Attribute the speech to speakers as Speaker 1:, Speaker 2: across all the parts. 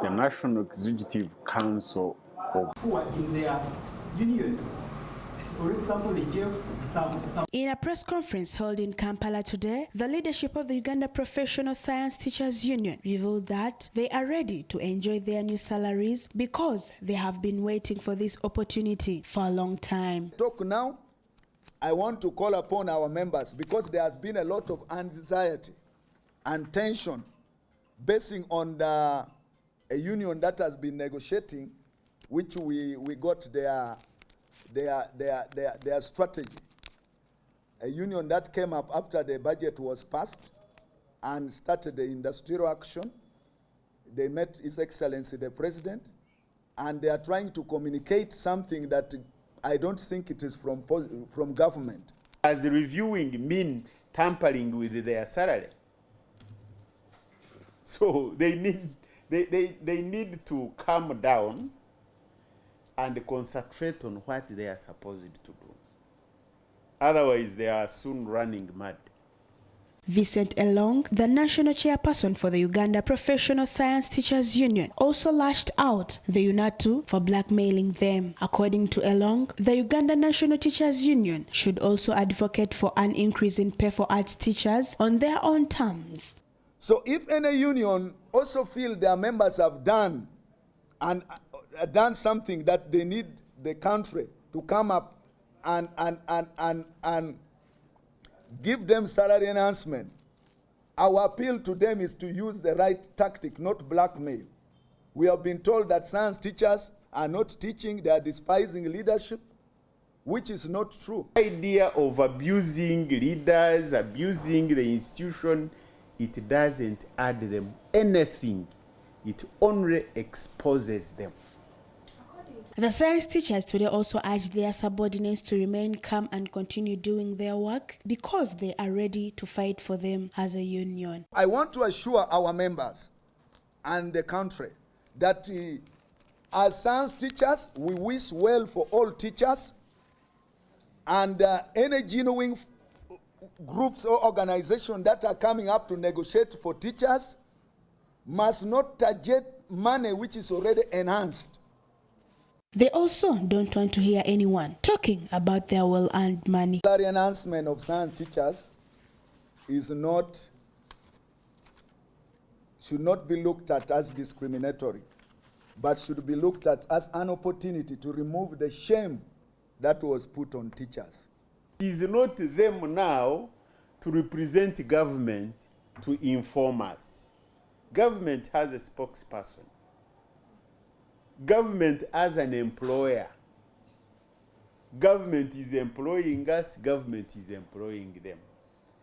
Speaker 1: the National Executive Council of
Speaker 2: who are in their union. For example, they gave some.
Speaker 3: In a press conference held in Kampala today, the leadership of the Uganda Professional Science Teachers Union revealed that they are ready to enjoy their new salaries because they have been waiting for this opportunity for a long time.
Speaker 4: Talk now, I want to call upon our members because there has been a lot of anxiety and tension basing on a union that has been negotiating, which we got their strategy. A union that came up after the budget was passed and started the industrial action. They met His Excellency the President, and they are trying to communicate something that I don't think it is from government.
Speaker 5: As reviewing mean tampering with their salary. So they need to calm down and concentrate on what they are supposed to do. Otherwise, they are soon running mad.
Speaker 3: Vincent Elong, the national chairperson for the Uganda Professional Science Teachers Union, also lashed out the UNATU for blackmailing them. According to Elong, the Uganda National Teachers Union should also advocate for an increase in pay for arts teachers on their own terms.
Speaker 4: So if any union also feel their members have done something that they need the country to come up and give them salary enhancement, our appeal to them is to use the right tactic, not blackmail. We have been told that science teachers are not teaching, they are despising leadership, which is not true.
Speaker 5: The idea of abusing leaders, abusing the institution, it doesn't add them anything. It only exposes them.
Speaker 3: The science teachers today also urged their subordinates to remain calm and continue doing their work because they are ready to fight for them as a union.
Speaker 4: I want to assure our members and the country that as science teachers, we wish well for all teachers, and any genuine groups or organizations that are coming up to negotiate for teachers must not target money which is already enhanced.
Speaker 3: They also don't want to hear anyone talking about their well-earned money.
Speaker 4: The salary enhancement of science teachers should not be looked at as discriminatory, but should be looked at as an opportunity to remove the shame that was put on teachers.
Speaker 5: It is not them now to represent government to inform us. Government has a spokesperson. Government as an employer. Government is employing us, government is employing them.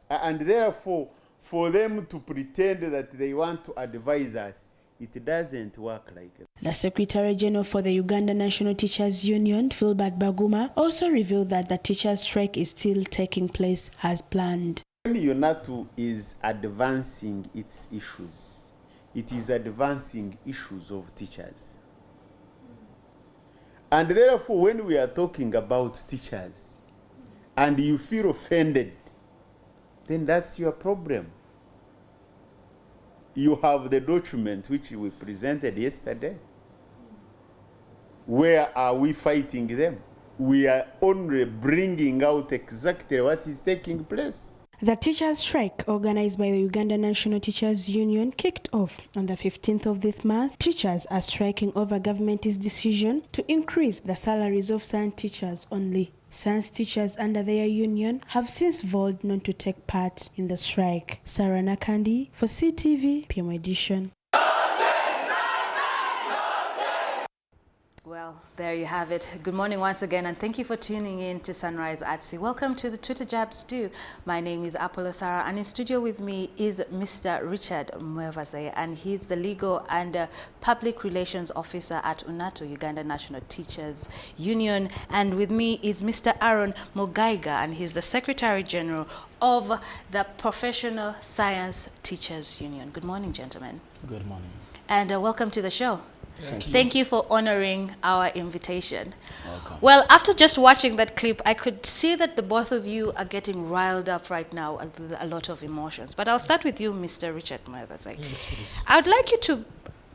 Speaker 5: And therefore, for them to pretend that they want to advise us, it doesn't work like that.
Speaker 3: The Secretary General for the Uganda National Teachers Union, Philbert Baguma, also revealed that the teachers' strike is still taking place as planned.
Speaker 5: When UNATU is advancing its issues, it is advancing issues of teachers. And therefore, when we are talking about teachers and you feel offended, then that's your problem. You have the document which we presented yesterday. Where are we fighting them? We are only bringing out exactly what is taking place.
Speaker 3: The teachers' strike, organized by the Uganda National Teachers Union, kicked off on the 15th of this month. Teachers are striking over government's decision to increase the salaries of science teachers only. Science teachers under their union have since vowed not to take part in the strike. Sarah Nakandi for CTV PM Edition.
Speaker 6: Well, there you have it. Good morning once again, and thank you for tuning in to Sunrise at Sea. Welcome to the Twitter Jab Stew. My name is Apollo Sarah, and in studio with me is Mr. Richard Mwevase, and he's the Legal and Public Relations Officer at UNATU, Uganda National Teachers Union. And with me is Mr. Aaron Mugaiga, and he's the Secretary General of the Professional Science Teachers Union. Good morning, gentlemen.
Speaker 7: Good morning.
Speaker 6: And welcome to the show.
Speaker 7: Thank you
Speaker 6: for honoring our invitation.
Speaker 7: Welcome.
Speaker 6: Well, after just watching that clip, I could see that the both of you are getting riled up right now with a lot of emotions. But I'll start with you, Mr. Richard Mwevase.
Speaker 7: Yes, please.
Speaker 6: I would like you to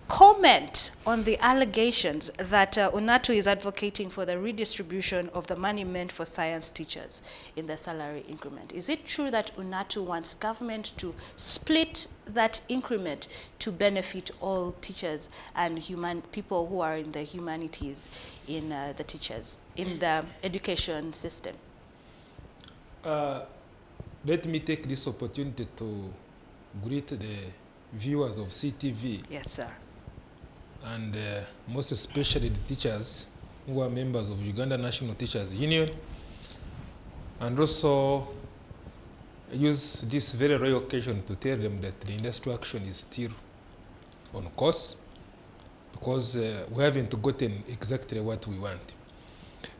Speaker 6: comment on the allegations that UNATU is advocating for the redistribution of the money meant for science teachers in the salary increment. Is it true that UNATU wants government to split that increment to benefit all teachers and people who are in the humanities in the teachers, in the education system?
Speaker 7: Let me take this opportunity to greet the viewers of CTV.
Speaker 6: Yes, sir.
Speaker 7: And most especially the teachers who are members of Uganda National Teachers Union, and also use this very rare occasion to tell them that the industrial action is still on course, because we haven't gotten exactly what we want.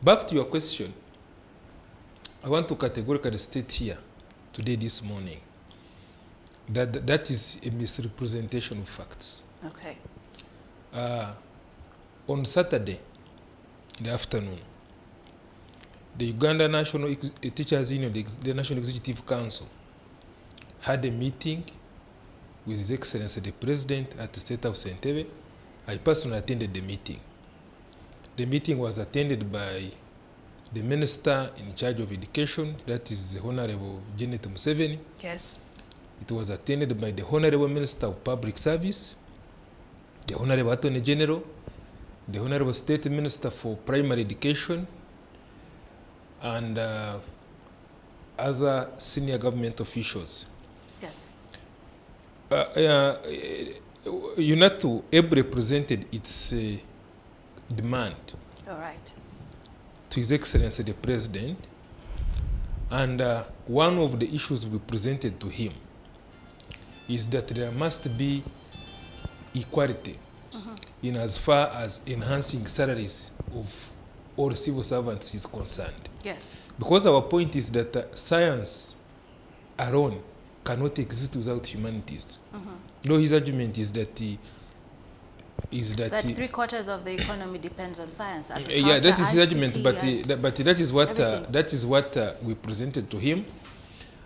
Speaker 7: Back to your question, I want to categorically state here today, this morning, that that is a misrepresentation of facts.
Speaker 6: Okay.
Speaker 7: On Saturday, in the afternoon, the Uganda National Teachers Union, the National Executive Council, had a meeting with His Excellency the President at the State House Entebbe. I personally attended the meeting. The meeting was attended by the Minister in charge of Education, that is the Honorable Janet Museveni.
Speaker 6: Yes.
Speaker 7: It was attended by the Honorable Minister of Public Service, the Honorable Attorney General, the Honorable State Minister for Primary Education, and other senior government officials.
Speaker 6: Yes.
Speaker 7: UNATU ably presented its demand
Speaker 6: All right.
Speaker 7: to His Excellency the President, and one of the issues we presented to him is that there must be equality in as far as enhancing salaries of all civil servants is concerned.
Speaker 6: Yes.
Speaker 7: Because our point is that science alone cannot exist without humanities. No, his argument is that
Speaker 6: That 3/4 of the economy depends on science.
Speaker 7: yeah, that is his argument,
Speaker 6: ICT,
Speaker 7: but that is what
Speaker 6: everything.
Speaker 7: We presented to him,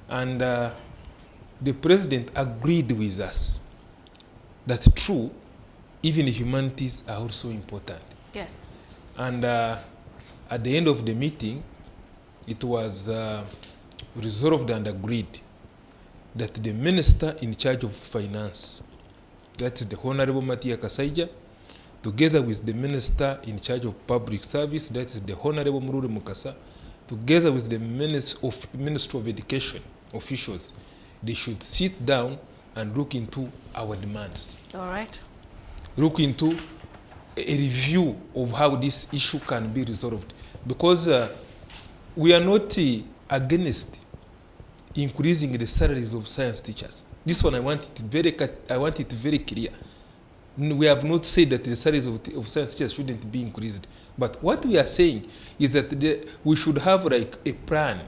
Speaker 7: and the president agreed with us that true, even humanities are also important.
Speaker 6: Yes.
Speaker 7: And at the end of the meeting, it was resolved and agreed that the minister in charge of finance, that is the Honorable Matia Kasaija, together with the minister in charge of public service, that is the Honorable Murure Mukasa, together with the Minister of Education officials, they should sit down and look into our demands.
Speaker 6: All right.
Speaker 7: Look into a review of how this issue can be resolved. Because we are not against increasing the salaries of science teachers. This one I want it very clear. We have not said that the salaries of science teachers shouldn't be increased. But what we are saying is that we should have like a plan.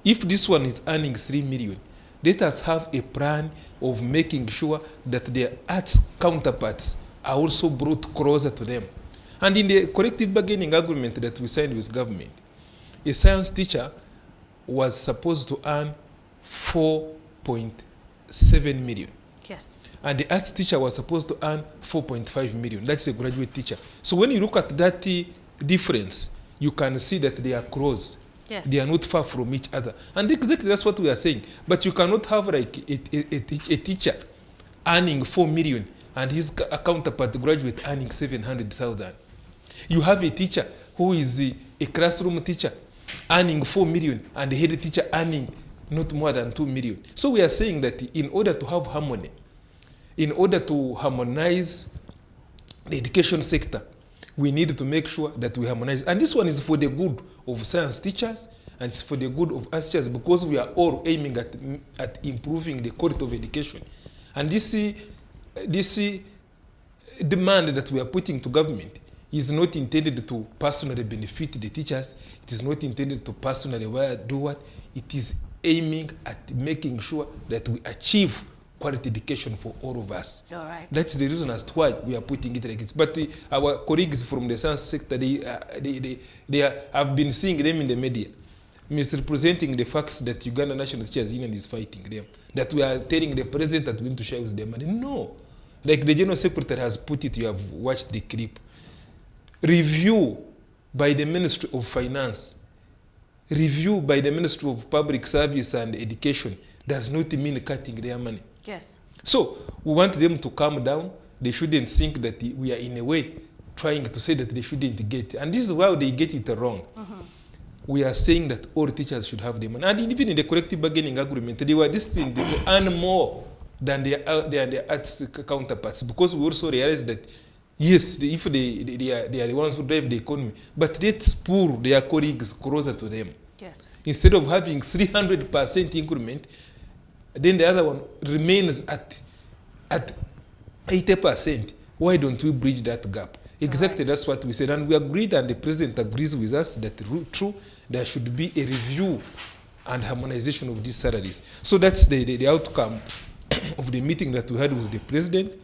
Speaker 7: If this one is earning 3 million, let us have a plan of making sure that their arts counterparts are also brought closer to them. And in the collective bargaining agreement that we signed with government, a science teacher was supposed to earn 4.7 million.
Speaker 6: Yes.
Speaker 7: And the arts teacher was supposed to earn 4.5 million. That's a graduate teacher. So when you look at that difference, you can see that they are close.
Speaker 6: Yes.
Speaker 7: They are not far from each other. And exactly that's what we are saying. But you cannot have like a teacher earning 4 million and his counterpart graduate earning 700,000. You have a teacher who is a classroom teacher earning 4 million and the head teacher earning not more than 2 million. So we are saying that in order to have harmony, in order to harmonize the education sector, we need to make sure that we harmonize. And this one is for the good of science teachers and it's for the good of us teachers, because we are all aiming at improving the quality of education. And this demand that we are putting to government is not intended to personally benefit the teachers. It is not intended to personally do what. It is aiming at making sure that we achieve quality education for all of us.
Speaker 6: All right.
Speaker 7: That's the reason as to why we are putting it like this. But our colleagues from the science sector, I've been seeing them in the media, misrepresenting the facts that Uganda National Teachers Union is fighting them, that we are telling the president that we need to share with them money. No. like the General Secretary has put it, you have watched the clip, review by the Ministry of Finance, review by the Ministry of Public Service and Education does not mean cutting their money.
Speaker 6: Yes.
Speaker 7: So we want them to calm down. They shouldn't think that we are in a way trying to say that they shouldn't get. And this is why they get it wrong. We are saying that all teachers should have the money. And even in the collective bargaining agreement, they were destined to earn more than their arts counterparts, because we also realize that, yes, if they are the ones who drive the economy, but let's pull their colleagues closer to them.
Speaker 6: Yes.
Speaker 7: Instead of having 300% increment, then the other one remains at 80%. Why don't we bridge that gap? Exactly, right. That's what we said. And we agreed, and the president agrees with us that true, there should be a review and harmonization of these salaries. So that's the outcome of the meeting that we had with the president.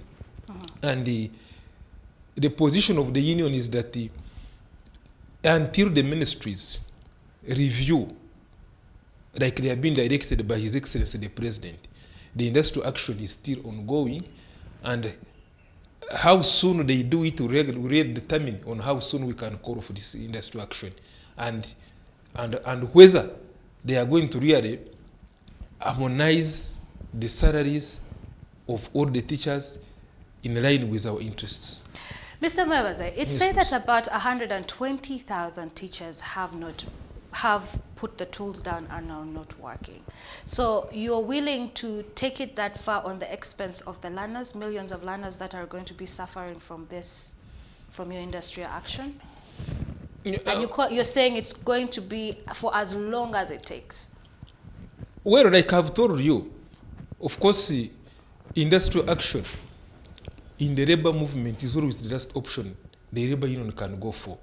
Speaker 7: And the position of the union is that until the ministries review, like they have been directed by His Excellency the President, the industrial action is still ongoing, and how soon they do it will determine on how soon we can call for this industrial action, and whether they are going to really harmonize the salaries of all the teachers in line with our interests.
Speaker 6: Mr. Mwebaze, it's
Speaker 7: Yes,
Speaker 6: said that
Speaker 7: please.
Speaker 6: about 120,000 teachers have put the tools down and are not working. So you're willing to take it that far on the expense of the learners, millions of learners that are going to be suffering from this, from your industrial action? And you're saying it's going to be for as long as it takes?
Speaker 7: Well, like I've told you, of course, industrial action in the labor movement is always the last option the labor union can go for.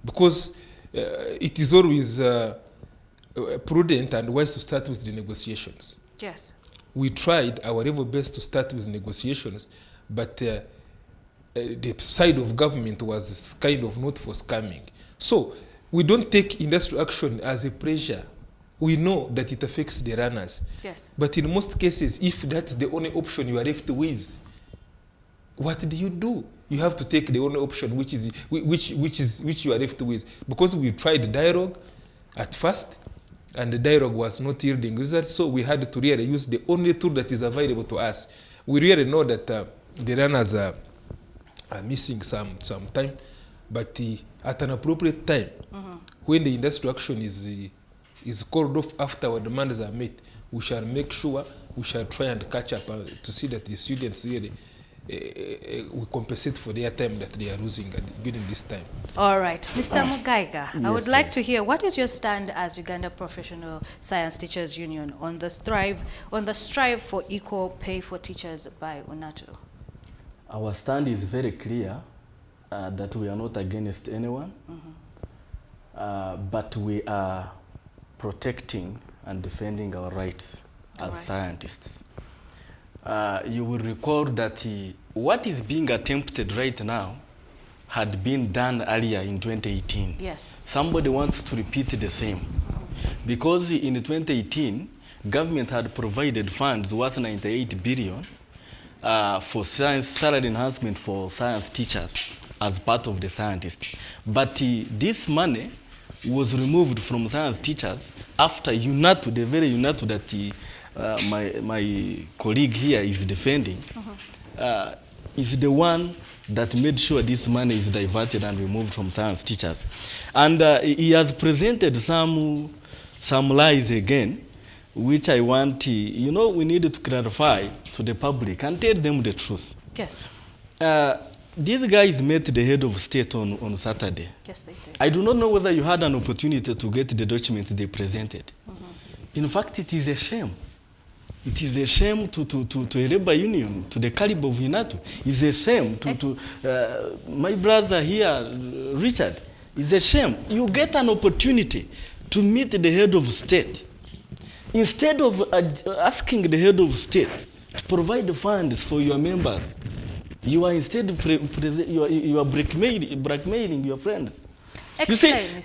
Speaker 7: Because it is always prudent and wise to start with the negotiations.
Speaker 6: Yes.
Speaker 7: We tried our level best to start with negotiations, but the side of government was kind of not forthcoming. So we don't take industrial action as a pressure. We know that it affects the runners.
Speaker 6: Yes.
Speaker 7: But in most cases, if that's the only option you are left with, what do? You have to take the only option which you are left with. Because we tried dialogue at first, and the dialogue was not yielding results, so we had to really use the only tool that is available to us. We really know that the runners are missing some time, but at an appropriate time, when the industrial action is called off after our demands are met, we shall make sure, we shall try and catch up to see that the students really we compensate for their time that they are losing during this time. All
Speaker 6: right. Mr. Mugaiga, I would like to hear, what is your stand as Uganda Professional Science Teachers Union on the strive for equal pay for teachers by UNATU?
Speaker 8: Our stand is very clear that we are not against anyone, but we are protecting and defending our rights as scientists. You will recall that what is being attempted right now had been done earlier in 2018.
Speaker 6: Yes.
Speaker 8: Somebody wants to repeat the same. Because in 2018, government had provided funds worth 98 billion for science salary enhancement for science teachers as part of the scientists. But this money was removed from science teachers after UNATU, the very UNATU that my colleague here is defending, is the one that made sure this money is diverted and removed from science teachers. And he has presented some lies again, which I want, we need to clarify to the public and tell them the truth.
Speaker 6: Yes.
Speaker 8: These guys met the head of state on Saturday.
Speaker 6: Yes, they did.
Speaker 8: I do not know whether you had an opportunity to get the documents they presented. In fact, it is a shame. It is a shame to a labor union, to the caliber of UNATU. It's a shame to my brother here, Richard. It's a shame. You get an opportunity to meet the head of state. Instead of asking the head of state to provide the funds for your members, you are instead you are blackmailing your friends.
Speaker 6: Explain,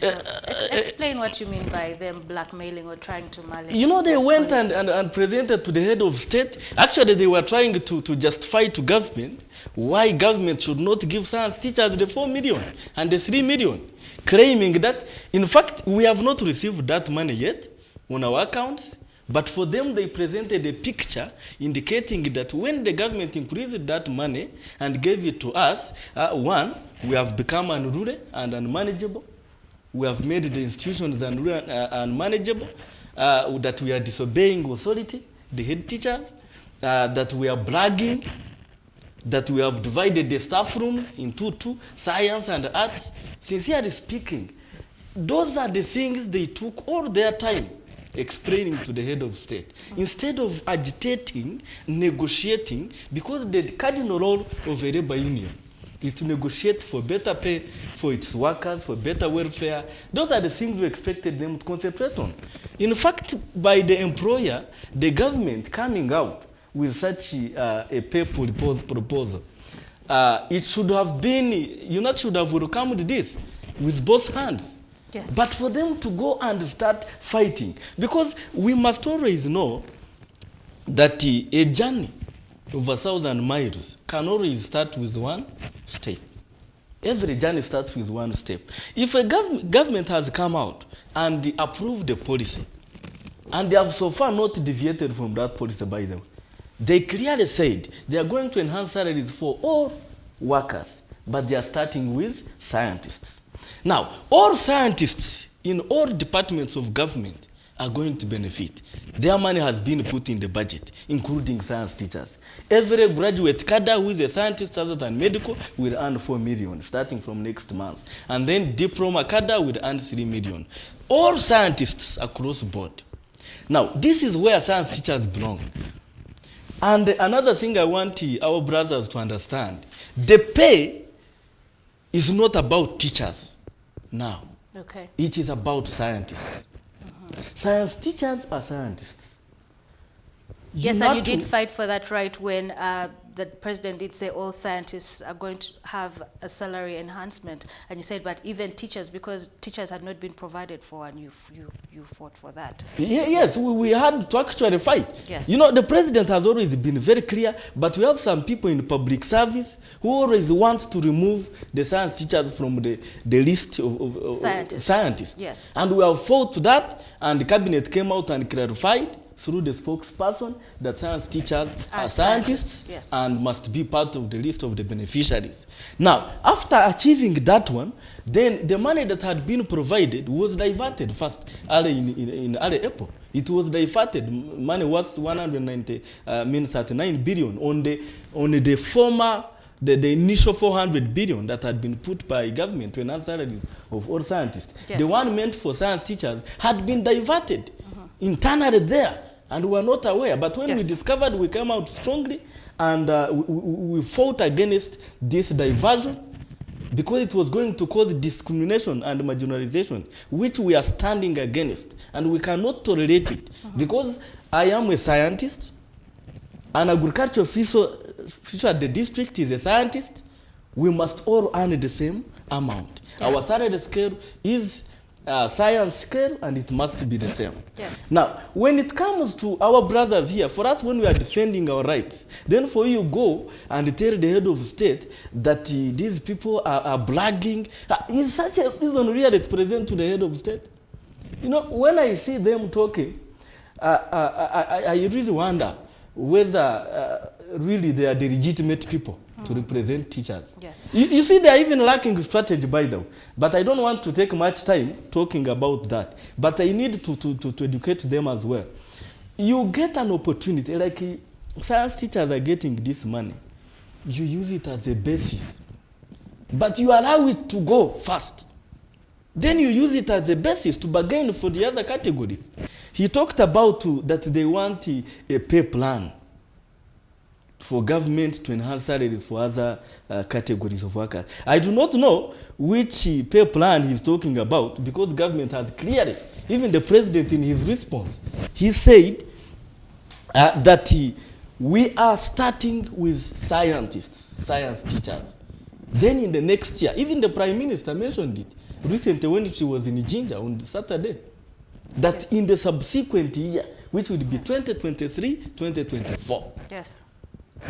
Speaker 6: explain what you mean by them blackmailing or trying to malice.
Speaker 8: You know, they went and presented to the head of state. Actually, they were trying to justify to government why government should not give science teachers the 4 million and the 3 million, claiming that, in fact, we have not received that money yet on our accounts. But for them, they presented a picture indicating that when the government increased that money and gave it to us, one, we have become unruly and unmanageable. We have made the institutions unruly and unmanageable, that we are disobeying authority, the head teachers, that we are bragging, that we have divided the staff rooms into 2, science and arts. Sincerely speaking, those are the things they took all their time explaining to the head of state, instead of agitating, negotiating, because the cardinal role of a labor union is to negotiate for better pay for its workers, for better welfare. Those are the things we expected them to concentrate on. In fact, by the employer, the government coming out with such a pay proposal, it should have been, UNATU should have welcomed this with both hands.
Speaker 6: Yes.
Speaker 8: But for them to go and start fighting, because we must always know that a journey of 1,000 miles can always start with one step. Every journey starts with one step. If a government has come out and approved the policy, and they have so far not deviated from that policy, by the way, they clearly said they are going to enhance salaries for all workers, but they are starting with scientists. Now, all scientists in all departments of government are going to benefit. Their money has been put in the budget, including science teachers. Every graduate cadre who is a scientist other than medical will earn 4 million starting from next month. And then diploma cadre will earn 3 million. All scientists across the board. Now, this is where science teachers belong. And another thing I want our brothers to understand, the pay is not about teachers now.
Speaker 6: Okay.
Speaker 8: It is about scientists. Science teachers are scientists.
Speaker 6: Yes, and you did fight for that right when the president did say all scientists are going to have a salary enhancement, and you said, but even teachers, because teachers had not been provided for, and you fought for that.
Speaker 8: Yes, we had to actually fight.
Speaker 6: Yes.
Speaker 8: You know, the president has always been very clear, but we have some people in public service who always want to remove the science teachers from the list of scientists.
Speaker 6: Yes.
Speaker 8: And we have fought that, and the cabinet came out and clarified through the spokesperson that science teachers are scientists,
Speaker 6: yes,
Speaker 8: and must be part of the list of the beneficiaries. Now, after achieving that one, then the money that had been provided was diverted first in early April. It was diverted. Money was 39 billion on the former, the initial 400 billion that had been put by government to enhance salaries of all scientists.
Speaker 6: Yes.
Speaker 8: The one meant for science teachers had been diverted internally there, and we were not aware. But when we discovered, we came out strongly, and we fought against this diversion, because it was going to cause discrimination and marginalization, which we are standing against, and we cannot tolerate it. Because I am a scientist, an agriculture official at the district is a scientist, we must all earn the same amount. Yes. Our salary scale is science scale, and it must be the same.
Speaker 6: Yes.
Speaker 8: Now, when it comes to our brothers here, for us, when we are defending our rights, then for you go and tell the head of state that these people are bragging. Is such a reason really to present to the head of state? You know, when I see them talking, I really wonder whether really they are the legitimate people to represent teachers.
Speaker 6: Yes.
Speaker 8: You see, they are even lacking strategy, by the way. But I don't want to take much time talking about that. But I need to educate them as well. You get an opportunity, like science teachers are getting this money. You use it as a basis. But you allow it to go first. Then you use it as a basis to bargain for the other categories. He talked about that they want a pay plan for government to enhance salaries for other categories of workers. I do not know which pay plan he's talking about, because government has clearly, even the president in his response, he said that we are starting with scientists, science teachers. Then in the next year, even the Prime Minister mentioned it recently when she was in Jinja on Saturday, that in the subsequent year, which would be 2023, 2024,
Speaker 6: Yes.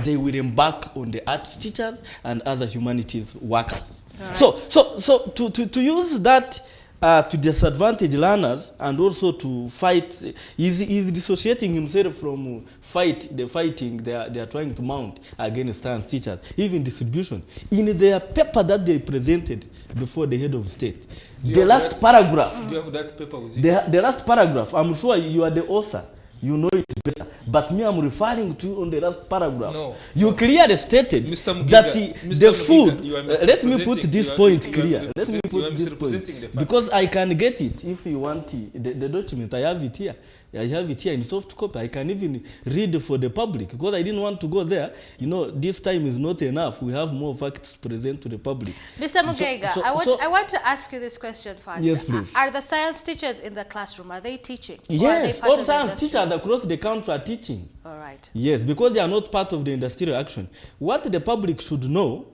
Speaker 8: they will embark on the arts teachers and other humanities workers.
Speaker 6: Right.
Speaker 8: So to use that to disadvantage learners and also to fight, he's dissociating himself from the fighting they are trying to mount against science teachers, even distribution. In their paper that they presented before the head of state, the last paragraph.
Speaker 7: Do you have that paper with you?
Speaker 8: The last paragraph, I'm sure you are the author. You know it better. But me, I'm referring to on the last paragraph.
Speaker 7: No.
Speaker 8: You clearly stated
Speaker 7: Mr. Mugiga,
Speaker 8: that
Speaker 7: Mr.
Speaker 8: the
Speaker 7: Mugiga,
Speaker 8: food.
Speaker 7: you are
Speaker 8: Let me put
Speaker 7: misrepresenting-
Speaker 8: this
Speaker 7: you are-
Speaker 8: point
Speaker 7: you are
Speaker 8: clear. Let me
Speaker 7: misrepresenting- you
Speaker 8: put
Speaker 7: are
Speaker 8: this
Speaker 7: misrepresenting
Speaker 8: point
Speaker 7: the fact.
Speaker 8: because I can get it if you want the document. I have it here. I have it here in soft copy. I can even read for the public because I didn't want to go there. You know, this time is not enough. We have more facts present to the public.
Speaker 6: Mr. Mugiga, I want to ask you this question first.
Speaker 8: Yes, please.
Speaker 6: Are the science teachers in the classroom, are they teaching? Or are they
Speaker 8: Yes,
Speaker 6: part
Speaker 8: all
Speaker 6: of the
Speaker 8: science
Speaker 6: industry?
Speaker 8: teachers across the country are teaching.
Speaker 6: All right.
Speaker 8: Yes, because they are not part of the industrial action. What the public should know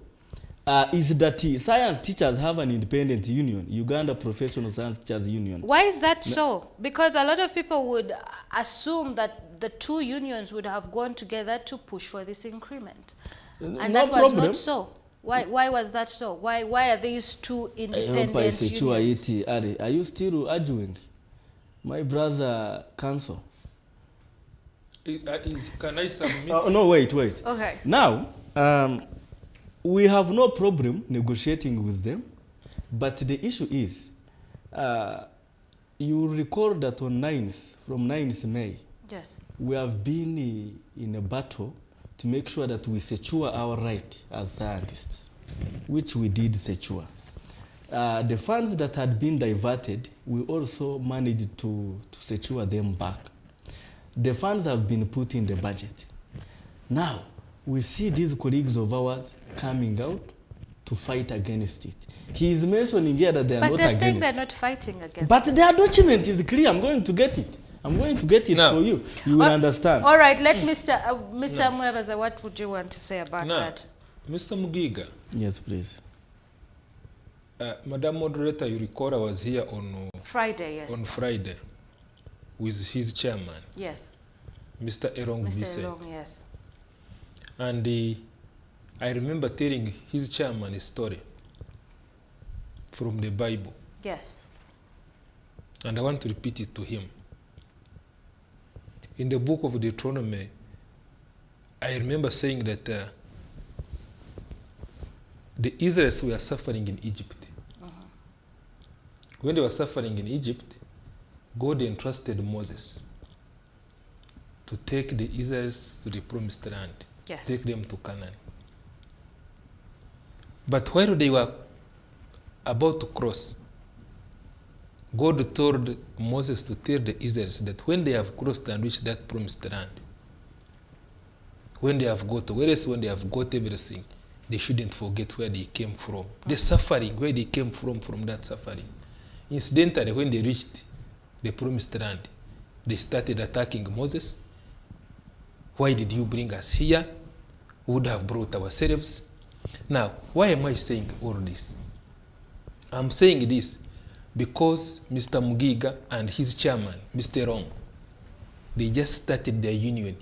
Speaker 8: is that science teachers have an independent union, Uganda Professional Science Teachers Union.
Speaker 6: Why is that so? Because a lot of people would assume that the two unions would have gone together to push for this increment. And
Speaker 8: No
Speaker 6: that was
Speaker 8: problem.
Speaker 6: not so. Why was that so? Why are these two
Speaker 8: I hope
Speaker 6: independent
Speaker 8: I secure
Speaker 6: unions?
Speaker 8: it. Are you still arguing? My brother counsel.
Speaker 7: Can I submit?
Speaker 8: No, wait.
Speaker 6: Okay.
Speaker 8: Now, we have no problem negotiating with them, but the issue is, you recall that on 9th, from 9th May,
Speaker 6: Yes.
Speaker 8: we have been in a battle to make sure that we secure our right as scientists, which we did secure. The funds that had been diverted, we also managed to secure them back. The funds have been put in the budget. Now, we see these colleagues of ours coming out to fight against it. He is mentioning here that they are
Speaker 6: But
Speaker 8: not
Speaker 6: they're
Speaker 8: against
Speaker 6: saying they're
Speaker 8: it.
Speaker 6: not fighting against
Speaker 8: But
Speaker 6: it.
Speaker 8: their document is clear. I'm going to get it. I'm going to get it
Speaker 7: No.
Speaker 8: for you. You will understand.
Speaker 6: All right, let Mr. Mwebaza, what would you want to say about
Speaker 7: Now,
Speaker 6: that?
Speaker 7: Mr. Mugiga,
Speaker 8: Yes, please.
Speaker 7: Madam Moderator, you recall I was here on
Speaker 6: Friday, yes.
Speaker 7: Friday with his chairman,
Speaker 6: Yes.
Speaker 7: Mr. Erong
Speaker 6: Mr.
Speaker 7: Vincent.
Speaker 6: Elong, yes.
Speaker 7: And I remember telling his chairman a story from the Bible.
Speaker 6: Yes.
Speaker 7: And I want to repeat it to him. In the book of Deuteronomy, I remember saying that the Israelites were suffering in Egypt. When they were suffering in Egypt, God entrusted Moses to take the Israelites to the promised land,
Speaker 6: Yes.
Speaker 7: take them to Canaan. But while they were about to cross, God told Moses to tell the Israelites that when they have crossed and reached that promised land, when they have got everything, they shouldn't forget where they came from. The suffering, where they came from that suffering. Incidentally, when they reached the promised land, they started attacking Moses. Why did you bring us here? We would have brought ourselves. Now, why am I saying all this? I'm saying this because Mr. Mugiga and his chairman, Mr. Rong, they just started their union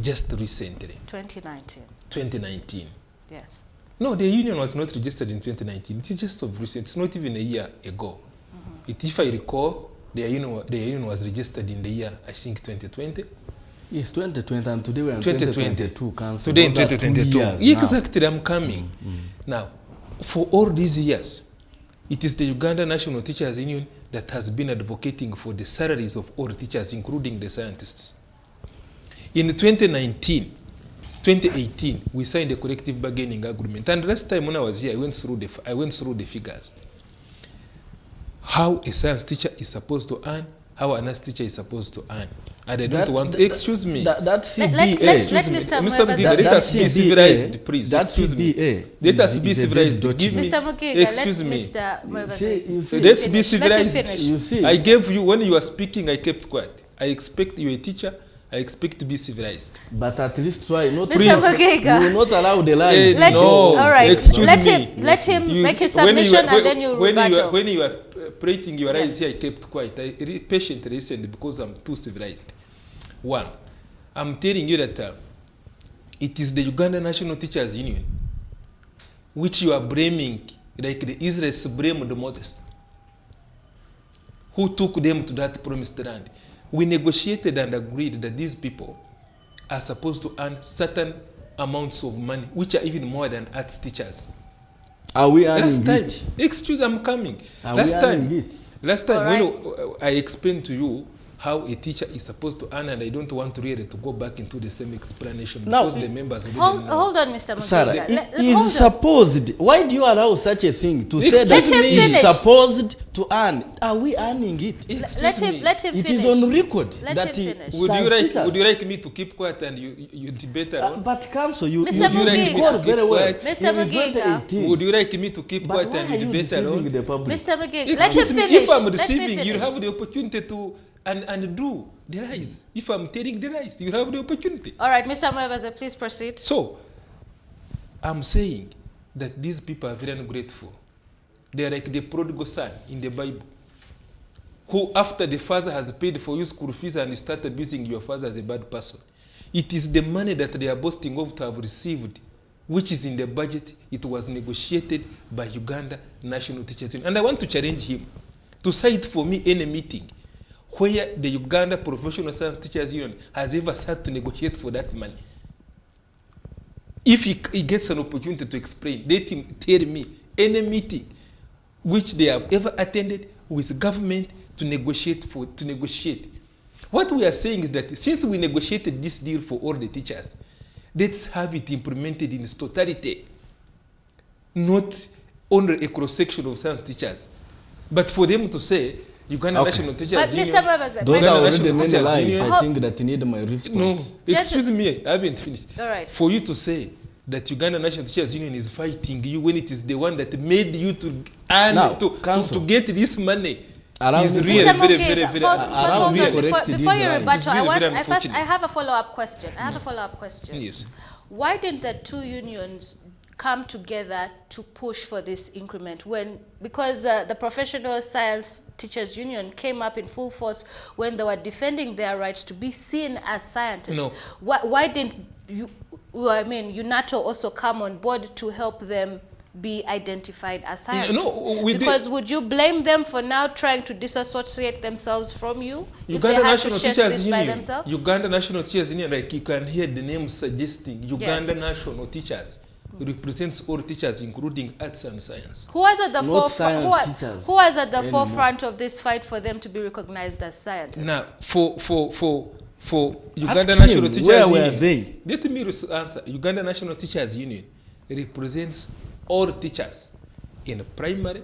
Speaker 7: just recently,
Speaker 6: 2019.
Speaker 7: 2019.
Speaker 6: Yes.
Speaker 7: No, the union was not registered in 2019. It is just of recent. It's not even a year ago. If I recall, the union was registered in the year, I think, 2020.
Speaker 8: Yes, 2020, and today we are in
Speaker 7: 2020.
Speaker 8: 2022. Council.
Speaker 7: Today in
Speaker 8: Those are 2
Speaker 7: 2022.
Speaker 8: years now.
Speaker 7: Exactly, I'm coming. Now, for all these years, it is the Uganda National Teachers Union that has been advocating for the salaries of all teachers, including the scientists. In 2018, we signed a collective bargaining agreement. And last time when I was here, I went through the figures. How a science teacher is supposed to earn, how an arts teacher is supposed to earn. And I don't want to, excuse me.
Speaker 8: That CBA.
Speaker 6: Let
Speaker 7: Mr.
Speaker 6: Mr.
Speaker 7: Mugiga, let us be civilized, please.
Speaker 8: That
Speaker 7: Excuse me.
Speaker 8: CBA.
Speaker 7: Let us be
Speaker 8: is a
Speaker 7: civilized.
Speaker 8: dead
Speaker 7: Give me,
Speaker 6: Mr. Mugiga,
Speaker 7: excuse
Speaker 6: let
Speaker 7: me.
Speaker 6: Mr. Mwebaza
Speaker 8: You see,
Speaker 7: Let's be
Speaker 6: finish. Let him
Speaker 7: civilized.
Speaker 6: finish.
Speaker 8: You see,
Speaker 7: I gave you, when you were speaking, I kept quiet. I expect you're a teacher. I expect to be civilized.
Speaker 8: But at least try not
Speaker 6: Mr.
Speaker 8: please.
Speaker 6: Magega.
Speaker 8: We will not allow the lies.
Speaker 6: Let
Speaker 7: No,
Speaker 6: him, all right.
Speaker 7: excuse
Speaker 6: Let
Speaker 7: me.
Speaker 6: him make his
Speaker 7: when you
Speaker 6: submission
Speaker 7: are-
Speaker 6: and then you rebuttal.
Speaker 7: when you are prating your eyes
Speaker 6: Yes.
Speaker 7: here, I kept quiet. I patiently listened because I'm too civilized. One, I'm telling you that it is the Uganda National Teachers Union which you are blaming, like the Israelis blamed Moses, who took them to that promised land. We negotiated and agreed that these people are supposed to earn certain amounts of money, which are even more than arts teachers.
Speaker 8: Are we earning
Speaker 7: Last time,
Speaker 8: it?
Speaker 7: excuse, I'm coming.
Speaker 8: Are
Speaker 7: Last
Speaker 8: we
Speaker 7: time,
Speaker 8: earning it?
Speaker 7: last time,
Speaker 6: All
Speaker 7: when I explained to you how a teacher is supposed to earn, and I don't want really to go back into the same explanation
Speaker 8: Now,
Speaker 7: because the members didn't
Speaker 6: Hold,
Speaker 7: know.
Speaker 6: hold on, Mr.
Speaker 8: Sarah,
Speaker 6: Magega.
Speaker 8: it
Speaker 6: Hold
Speaker 8: is
Speaker 6: on.
Speaker 8: supposed. Why do you allow such a thing to say that
Speaker 6: Let him
Speaker 8: it is
Speaker 6: finish.
Speaker 8: supposed to earn? Are we earning it?
Speaker 7: Excuse
Speaker 6: Let
Speaker 7: me.
Speaker 6: him
Speaker 8: It
Speaker 6: finish.
Speaker 8: is on record
Speaker 6: Let
Speaker 8: that
Speaker 6: him finish.
Speaker 7: Would you like me to keep quiet and you debate alone?
Speaker 8: But council, you
Speaker 6: Mr. Mugiga.
Speaker 8: recall very well.
Speaker 6: Mr.
Speaker 8: In
Speaker 6: Mugiga.
Speaker 8: 2018.
Speaker 7: Would you like me to keep
Speaker 8: But
Speaker 7: quiet
Speaker 8: why
Speaker 7: and
Speaker 8: are
Speaker 7: you
Speaker 8: you
Speaker 7: debate
Speaker 8: deceiving
Speaker 7: alone?
Speaker 8: the public?
Speaker 6: Mr. Magega, let him
Speaker 7: Excuse me,
Speaker 6: finish.
Speaker 7: if I'm
Speaker 6: Let me
Speaker 7: receiving,
Speaker 6: finish.
Speaker 7: you have the opportunity to and do the lies. If I'm telling the lies, you have the opportunity.
Speaker 6: All right, Mr. Mwebaze, please proceed.
Speaker 7: So, I'm saying that these people are very ungrateful. They are like the prodigal son in the Bible, who after the father has paid for you school fees and you start abusing your father as a bad person. It is the money that they are boasting of to have received, which is in the budget. It was negotiated by Uganda National Teachers Union. And I want to challenge him to cite for me any meeting where the Uganda Professional Science Teachers Union has ever sat to negotiate for that money. If he gets an opportunity to explain, let him tell me any meeting which they have ever attended with government to negotiate. What we are saying is that since we negotiated this deal for all the teachers, let's have it implemented in its totality, not only a cross-section of science teachers. But for them to say, Uganda National
Speaker 6: But
Speaker 7: Teachers Union...
Speaker 6: Mr. Mwebaze,
Speaker 8: Those
Speaker 7: Uganda
Speaker 8: are already
Speaker 7: National
Speaker 8: many
Speaker 7: Teachers
Speaker 8: lies.
Speaker 7: Union-
Speaker 8: I think that need my response.
Speaker 7: No, excuse me, I haven't finished.
Speaker 6: All right.
Speaker 7: For you to say that Uganda National Teachers Union is fighting you when it is the one that made you to earn,
Speaker 8: Now,
Speaker 7: to
Speaker 8: Council.
Speaker 7: get this money,
Speaker 8: Allow
Speaker 7: is
Speaker 8: me-
Speaker 7: really
Speaker 6: Mr.
Speaker 7: very,
Speaker 6: Mugiga,
Speaker 7: very, very...
Speaker 6: first
Speaker 8: allow
Speaker 6: hold
Speaker 8: me
Speaker 6: on,
Speaker 8: to
Speaker 6: before
Speaker 8: correct
Speaker 6: you
Speaker 8: these lies.
Speaker 6: rebuttal,
Speaker 7: It's really very unfortunate.
Speaker 6: I have a follow-up question.
Speaker 7: Yes.
Speaker 6: Why didn't the two unions come together to push for this increment because the Professional Science Teachers Union came up in full force when they were defending their rights to be seen as scientists?
Speaker 7: No.
Speaker 6: Why didn't UNATU also come on board to help them be identified as scientists? Because would you blame them for now trying to disassociate themselves from you if they
Speaker 7: Uganda
Speaker 6: had
Speaker 7: National
Speaker 6: to chase
Speaker 7: Teachers
Speaker 6: this by
Speaker 7: Union.
Speaker 6: themselves?
Speaker 7: Uganda National Teachers Union, like you can hear the name suggesting, Uganda
Speaker 6: Yes.
Speaker 7: National Teachers represents all teachers, including arts and science.
Speaker 6: Who was at the
Speaker 8: Not science teachers
Speaker 6: who was at the
Speaker 8: anymore.
Speaker 6: forefront of this fight for them to be recognized as scientists?
Speaker 7: Now, for Uganda
Speaker 8: Ask
Speaker 7: National
Speaker 8: him,
Speaker 7: Teachers
Speaker 8: where
Speaker 7: Union,
Speaker 8: were they?
Speaker 7: let me answer. Uganda National Teachers Union represents all teachers in primary,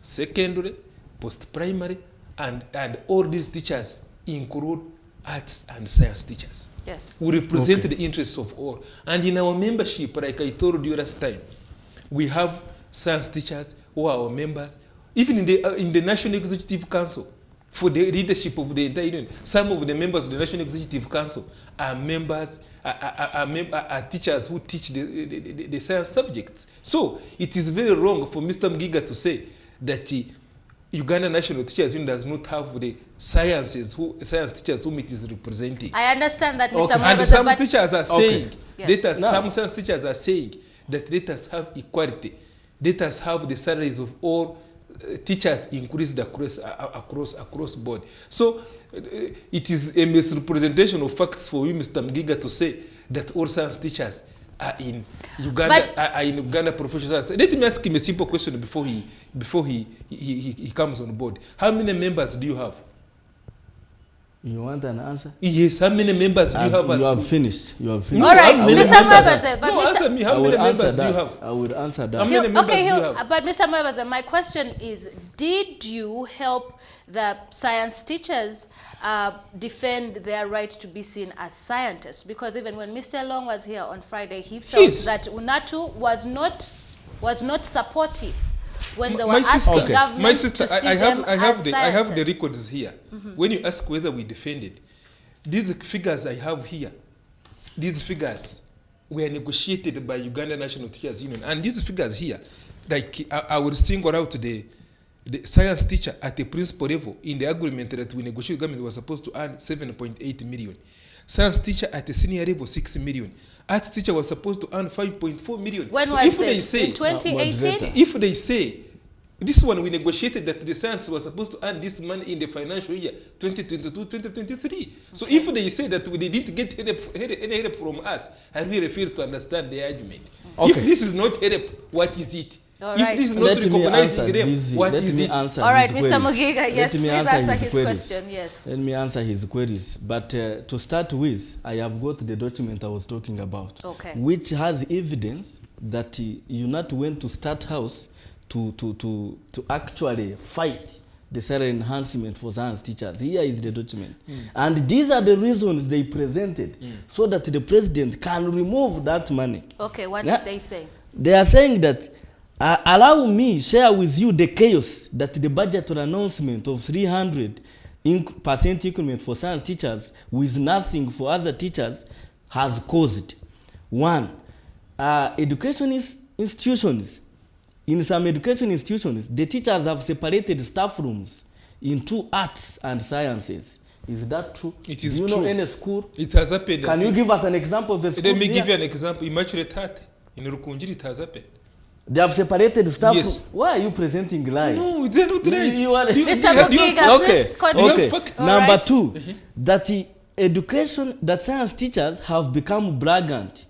Speaker 7: secondary, post-primary, and all these teachers include arts and science teachers.
Speaker 6: Yes.
Speaker 7: We represent the interests of all. And in our membership, like I told you last time, we have science teachers who are our members, even in the National Executive Council, for the leadership of the entire union. Some of the members of the National Executive Council are members, are teachers who teach the science subjects. So it is very wrong for Mr. Mgiga to say that the Uganda National Teachers Union does not have the science teachers whom it is representing.
Speaker 6: I understand that, Mr.
Speaker 8: Okay.
Speaker 6: Mwebaze,
Speaker 7: And some
Speaker 6: but
Speaker 7: teachers are saying,
Speaker 6: Yes.
Speaker 7: some science teachers are saying that let us have equality. Let us have the salaries of all teachers increased across board. So it is a misrepresentation of facts for you, Mr. Mgiga, to say that all science teachers are in Uganda professional science. Let me ask him a simple question before he comes on board. How many members do you have?
Speaker 8: You want an answer?
Speaker 7: Yes, how many members do you have?
Speaker 8: You have finished. You have finished.
Speaker 6: all right,
Speaker 7: how many
Speaker 6: Mr.
Speaker 7: members?
Speaker 6: Mwebaze, but
Speaker 7: No, answer me. How many members do you have?
Speaker 8: I would answer that.
Speaker 7: How many members do you
Speaker 6: okay,
Speaker 7: have?
Speaker 6: but Mr. Mwebaze, my question is, did you help the science teachers defend their right to be seen as scientists? Because even when Mr. Long was here on Friday, he felt
Speaker 7: Yes.
Speaker 6: that UNATU was not supportive when they were
Speaker 7: My sister,
Speaker 6: asking government
Speaker 7: my sister,
Speaker 6: to see
Speaker 7: I
Speaker 6: them
Speaker 7: have
Speaker 6: as
Speaker 7: the
Speaker 6: scientists.
Speaker 7: records here. When you ask whether we defended, these figures I have here, these figures were negotiated by Uganda National Teachers Union. And these figures here, like I will single out the science teacher at the principal level in the agreement that we negotiated, government was supposed to earn 7.8 million. Science teacher at the senior level, 6 million. Arts teacher was supposed to earn 5.4 million.
Speaker 6: When
Speaker 7: so
Speaker 6: was
Speaker 7: if
Speaker 6: this?
Speaker 7: They say,
Speaker 6: in 2018?
Speaker 7: if they say, this one we negotiated that the science was supposed to earn this money in the financial year 2022-2023. So if they say that they didn't get any help from us, I really fail to understand the argument.
Speaker 8: Okay.
Speaker 7: If this is not help, what is it?
Speaker 6: All
Speaker 7: If
Speaker 6: right.
Speaker 7: this is not recognizing them, what is it?
Speaker 6: All right, Mr. Mugiga, yes, please answer his question. Yes.
Speaker 8: Let me answer his queries. But to start with, I have got the document I was talking about,
Speaker 6: okay,
Speaker 8: which has evidence that UNATU went to State House to actually fight the salary enhancement for science teachers. Here is the document. And these are the reasons they presented so that the president can remove that money.
Speaker 6: Okay, what did they say?
Speaker 8: They are saying that, allow me share with you the chaos that the budgetary announcement of 300% increment for science teachers with nothing for other teachers has caused. One, education institutions. In some education institutions, the teachers have separated staff rooms into arts and sciences. Is that true?
Speaker 7: It is
Speaker 8: true.
Speaker 7: Do you
Speaker 8: know
Speaker 7: know
Speaker 8: any school?
Speaker 7: It has happened.
Speaker 8: Can you give us an example of a school?
Speaker 7: Let me give you an example. Immaculate Heart in Rukunjiri, it has happened.
Speaker 8: They have separated staff.
Speaker 7: Yes.
Speaker 8: Why are you presenting lies?
Speaker 7: No, they're not lies.
Speaker 6: Mr. Mugiga, please continue.
Speaker 8: Okay.
Speaker 6: All
Speaker 8: Number
Speaker 6: right.
Speaker 8: 2, that that science teachers have become braggant.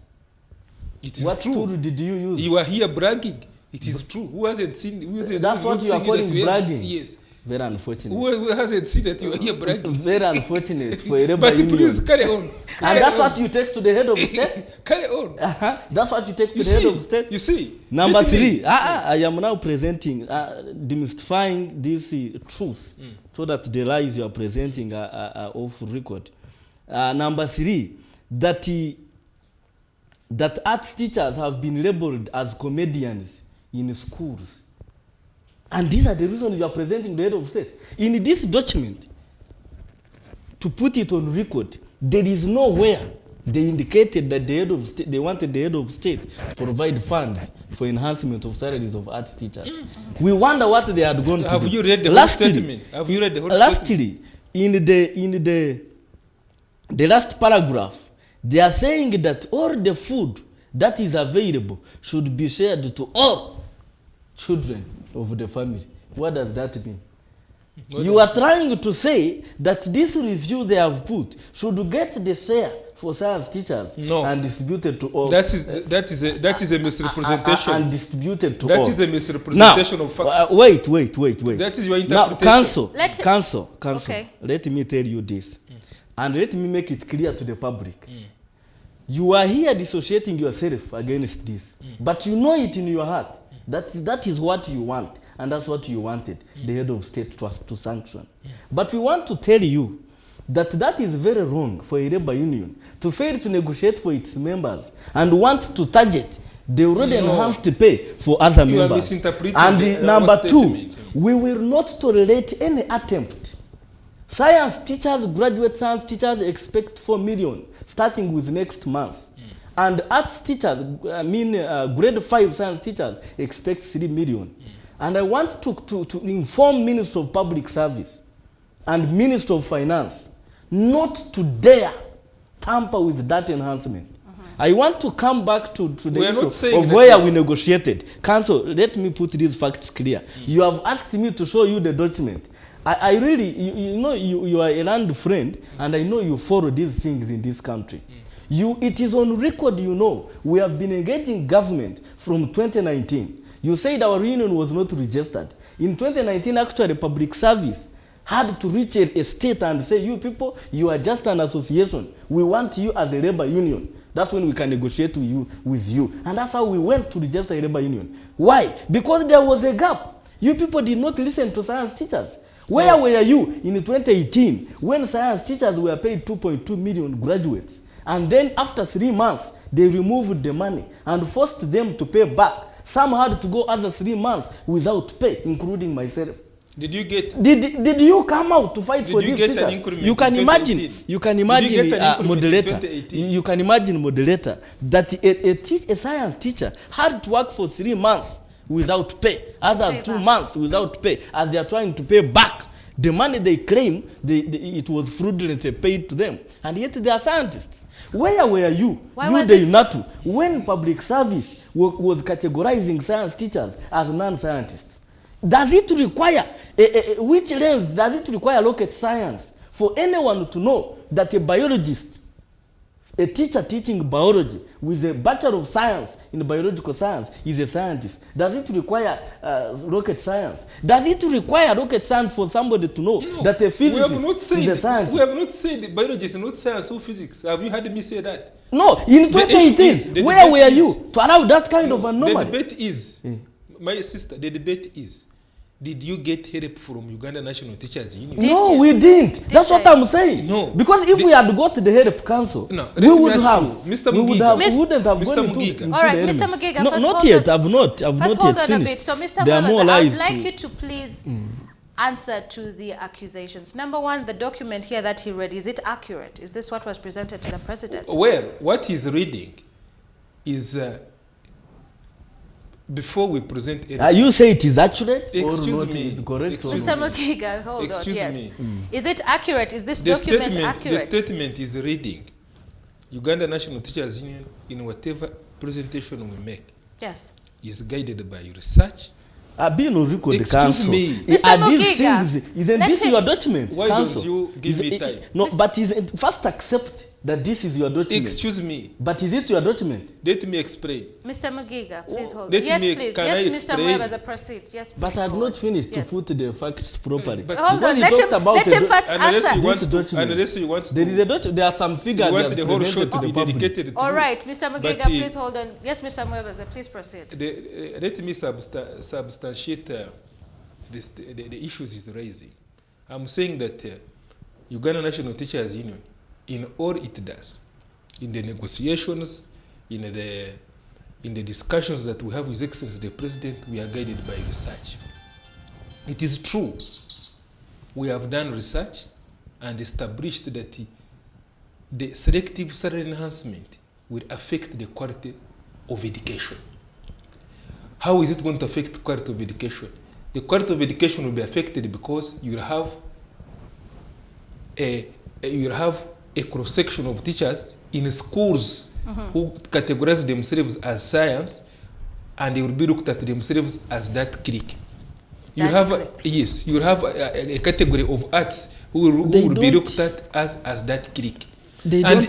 Speaker 7: It is
Speaker 8: What
Speaker 7: true.
Speaker 8: tool did you use?
Speaker 7: You are here bragging. It is true. Who hasn't seen?
Speaker 8: That's what you are calling bragging.
Speaker 7: Yes.
Speaker 8: Very unfortunate.
Speaker 7: Who hasn't seen that you are here bragging?
Speaker 8: Very unfortunate for a rebel
Speaker 7: But
Speaker 8: union.
Speaker 7: please carry on.
Speaker 8: And that's what you take to the head of state?
Speaker 7: Carry on.
Speaker 8: That's what you take to
Speaker 7: You
Speaker 8: the head
Speaker 7: see,
Speaker 8: of state?
Speaker 7: you see.
Speaker 8: Number
Speaker 7: Let me-
Speaker 8: 3, I am now presenting, demystifying this truth so that the lies you are presenting are off record. Number 3, that arts teachers have been labeled as comedians in schools. And these are the reasons you are presenting the head of state. In this document, to put it on record, there is nowhere they indicated that the head of state, they wanted the head of state to provide funds for enhancement of salaries of arts teachers. We wonder what they had gone to
Speaker 7: Have
Speaker 8: do.
Speaker 7: you read the whole statement? Have you read the whole statement?
Speaker 8: Lastly, in the last paragraph, they are saying that all the food that is available should be shared to all children of the family. What does that mean? You are trying to say that this review they have put should get the share for science teachers and distributed to all.
Speaker 7: That is a misrepresentation.
Speaker 8: And distributed to all.
Speaker 7: That is a misrepresentation
Speaker 8: now,
Speaker 7: of facts.
Speaker 8: Wait.
Speaker 7: That is your interpretation.
Speaker 8: Now, counsel,
Speaker 6: Okay.
Speaker 8: let me tell you this. And let me make it clear to the public. You are here dissociating yourself against this. But you know it in your heart. That is what you want. And that's what you wanted the head of state to sanction. But we want to tell you that is very wrong for a labor union to fail to negotiate for its members and want to target the already enhanced pay for other members.
Speaker 7: You are misinterpreting
Speaker 8: And number 2, we will not tolerate any attempt. Science teachers, graduate science teachers expect 4 million starting with next month. And arts teachers, grade 5 science teachers expect 3 million. And I want to inform Minister of Public Service and Minister of Finance not to dare tamper with that enhancement. I want to come back to the issue of where we negotiated. Council, let me put these facts clear. You have asked me to show you the document. I really, you are a land friend, and I know you follow these things in this country. It is on record, we have been engaging government from 2019. You said our union was not registered. In 2019, actually, public service had to reach a state and say, you people, you are just an association. We want you as a labor union. That's when we can negotiate with you. And that's how we went to register a labor union. Why? Because there was a gap. You people did not listen to science teachers. Where were you in 2018 when science teachers were paid 2.2 million graduates? And then after 3 months, they removed the money and forced them to pay back. Some had to go other 3 months without pay, including myself.
Speaker 7: Did you get?
Speaker 8: Did you come out to fight for
Speaker 7: you
Speaker 8: this
Speaker 7: get
Speaker 8: teacher?
Speaker 7: an increment
Speaker 8: You can
Speaker 7: in
Speaker 8: imagine.
Speaker 7: 2018?
Speaker 8: You can
Speaker 7: Did you
Speaker 8: imagine
Speaker 7: get an increment in
Speaker 8: moderator.
Speaker 7: 2018?
Speaker 8: You can imagine moderator that a science teacher had to work for 3 months without pay. Others 2 months without pay, and they are trying to pay back the money they claim it was fraudulently paid to them, and yet they are scientists. Where were you, the UNATU, when public service was categorizing science teachers as non-scientists? Does it require, which lens does it require rocket science for anyone to know that a biologist, a teacher teaching biology with a Bachelor of Science in biological science is a scientist? Does it require rocket science? Does it require rocket science for somebody to know that a physicist is a scientist?
Speaker 7: We have not said biology is not science or physics. Have you heard me say that?
Speaker 8: No, in 2018, where were you to allow that kind of anomaly?
Speaker 7: The debate is, my sister, the debate is, did you get help from Uganda National Teachers Union?
Speaker 8: No, we didn't. That's what I'm saying.
Speaker 7: No.
Speaker 8: Because if we had got the help council, we would have.
Speaker 7: Mr. Mugiga.
Speaker 8: We wouldn't have
Speaker 7: Mr.
Speaker 8: gone
Speaker 7: Mugiga.
Speaker 8: into
Speaker 6: All right,
Speaker 8: the
Speaker 6: Mr.
Speaker 8: element.
Speaker 6: Mugiga,
Speaker 8: No,
Speaker 6: first
Speaker 8: not
Speaker 6: hold
Speaker 8: yet.
Speaker 6: on.
Speaker 8: I've not
Speaker 6: Hold
Speaker 8: yet
Speaker 6: on
Speaker 8: finished.
Speaker 6: a bit. So, Mr.
Speaker 8: There are more
Speaker 6: Mwebaz, I
Speaker 8: lies
Speaker 6: would like
Speaker 8: to-
Speaker 6: you to please answer to the accusations. Number one, the document here that he read, is it accurate? Is this what was presented to the president?
Speaker 7: Well, what he's reading is before we present it.
Speaker 8: You say it is accurate
Speaker 7: Excuse
Speaker 8: or not?
Speaker 7: me.
Speaker 8: Is correct
Speaker 7: Excuse
Speaker 6: Mr.
Speaker 7: me.
Speaker 6: Mugiga, hold
Speaker 7: Excuse
Speaker 6: on. Yes.
Speaker 7: me.
Speaker 6: Is it accurate? Is this
Speaker 7: The
Speaker 6: document
Speaker 7: statement,
Speaker 6: accurate?
Speaker 7: the statement is reading Uganda National Teachers Union in whatever presentation we make
Speaker 6: Yes.
Speaker 7: is guided by research.
Speaker 8: I've been on record, the
Speaker 7: Excuse
Speaker 8: council.
Speaker 6: Mr.
Speaker 7: me.
Speaker 8: Are these
Speaker 6: Mugiga,
Speaker 8: things, isn't
Speaker 6: let
Speaker 8: this
Speaker 6: him-
Speaker 8: your document,
Speaker 7: Why
Speaker 8: council?
Speaker 7: don't you give me time?
Speaker 8: No, but first accept that this is your document.
Speaker 7: Excuse me.
Speaker 8: But is it your document?
Speaker 7: Let me explain.
Speaker 6: Mr. Mugiga, please hold.
Speaker 7: Let
Speaker 6: Yes,
Speaker 7: me-
Speaker 6: please.
Speaker 7: can
Speaker 6: Yes,
Speaker 7: I
Speaker 6: Mr.
Speaker 7: explain?
Speaker 6: Mwebaz, proceed. Yes, please.
Speaker 8: But I had
Speaker 6: go
Speaker 8: not
Speaker 6: on.
Speaker 8: finished
Speaker 6: Yes.
Speaker 8: to put the facts properly.
Speaker 7: But
Speaker 6: Hold
Speaker 8: When
Speaker 6: on.
Speaker 8: he
Speaker 6: Let
Speaker 8: talked
Speaker 6: him,
Speaker 8: about
Speaker 6: let
Speaker 8: the
Speaker 6: him first
Speaker 7: Unless you
Speaker 6: answer.
Speaker 7: want
Speaker 8: This
Speaker 7: to,
Speaker 8: document.
Speaker 7: unless you want to,
Speaker 8: There is a there are some figures
Speaker 7: you
Speaker 8: he
Speaker 7: want
Speaker 8: has
Speaker 7: the whole
Speaker 8: presented
Speaker 7: show
Speaker 8: to
Speaker 7: to
Speaker 8: the
Speaker 7: be
Speaker 8: public.
Speaker 7: dedicated to
Speaker 6: All
Speaker 7: you.
Speaker 6: right, Mr.
Speaker 7: But
Speaker 6: Mugiga,
Speaker 7: he-
Speaker 6: please hold on. Yes, Mr. Mwebaz, please proceed.
Speaker 7: Let me substantiate the issues he's raising. I'm saying that Uganda National Teachers Union, in all it does, in the negotiations, in the discussions that we have with Excellency the President, we are guided by research. It is true, we have done research and established that the selective salary enhancement will affect the quality of education. How is it going to affect the quality of education? The quality of education will be affected because you will have a cross-section of teachers in schools who categorize themselves as science, and they will be looked at themselves as that clique. You
Speaker 6: That's
Speaker 7: have yes, you will have a category of arts who will be looked at as that clique. And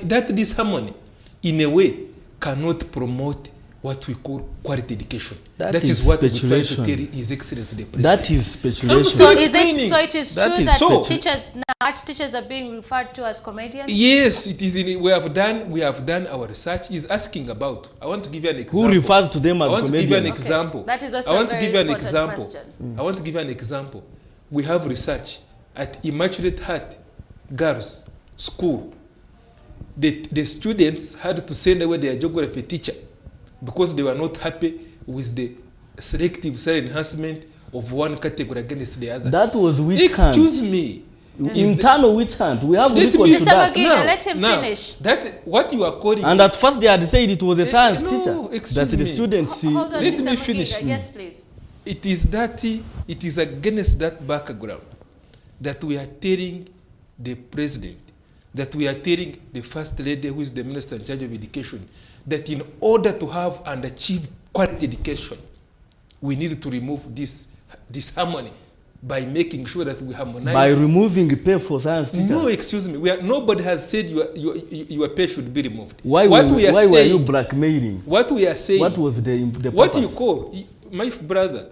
Speaker 7: that disharmony, in a way, cannot promote what we call quality education. That is what we try to tell His Excellency the President.
Speaker 8: That is speculation.
Speaker 6: So it is true that
Speaker 7: so.
Speaker 6: teachers, now art teachers are being referred to as comedians?
Speaker 7: Yes, it is. We have done our research. He's asking about. I want to give you an example.
Speaker 8: Who refers to them as
Speaker 7: I want
Speaker 8: comedians?
Speaker 7: to give you an example.
Speaker 6: That is also
Speaker 7: I want
Speaker 6: a
Speaker 7: to
Speaker 6: very
Speaker 7: give you an
Speaker 6: important
Speaker 7: example.
Speaker 6: question.
Speaker 7: I want to give you an example. We have research at Immaculate Heart Girls School. The students had to send away their geography teacher because they were not happy with the selective salary enhancement of one category against the other.
Speaker 8: That was which
Speaker 7: Excuse
Speaker 8: hand?
Speaker 7: me.
Speaker 8: Internal which hand? We have
Speaker 7: Let
Speaker 8: record
Speaker 7: me-
Speaker 8: to
Speaker 6: Mr.
Speaker 8: that.
Speaker 6: Mugiga, let him finish.
Speaker 7: That what you are calling.
Speaker 8: And at first they had said it was a science
Speaker 7: no,
Speaker 8: teacher.
Speaker 7: excuse
Speaker 8: That the
Speaker 7: me.
Speaker 8: students see.
Speaker 6: Hold on,
Speaker 7: Let
Speaker 6: Mr.
Speaker 7: me
Speaker 6: Mugiga.
Speaker 7: finish.
Speaker 6: Yes, please.
Speaker 7: It is against that background that we are telling the president, that we are telling the first lady, who is the minister in charge of education, that in order to have and achieve quality education, we need to remove this harmony by making sure that we harmonize.
Speaker 8: By removing pay for science teachers.
Speaker 7: No, excuse me. Nobody has said your pay should be removed.
Speaker 8: Why were you blackmailing?
Speaker 7: What we are saying.
Speaker 8: What was the
Speaker 7: What
Speaker 8: purpose?
Speaker 7: you call, my brother,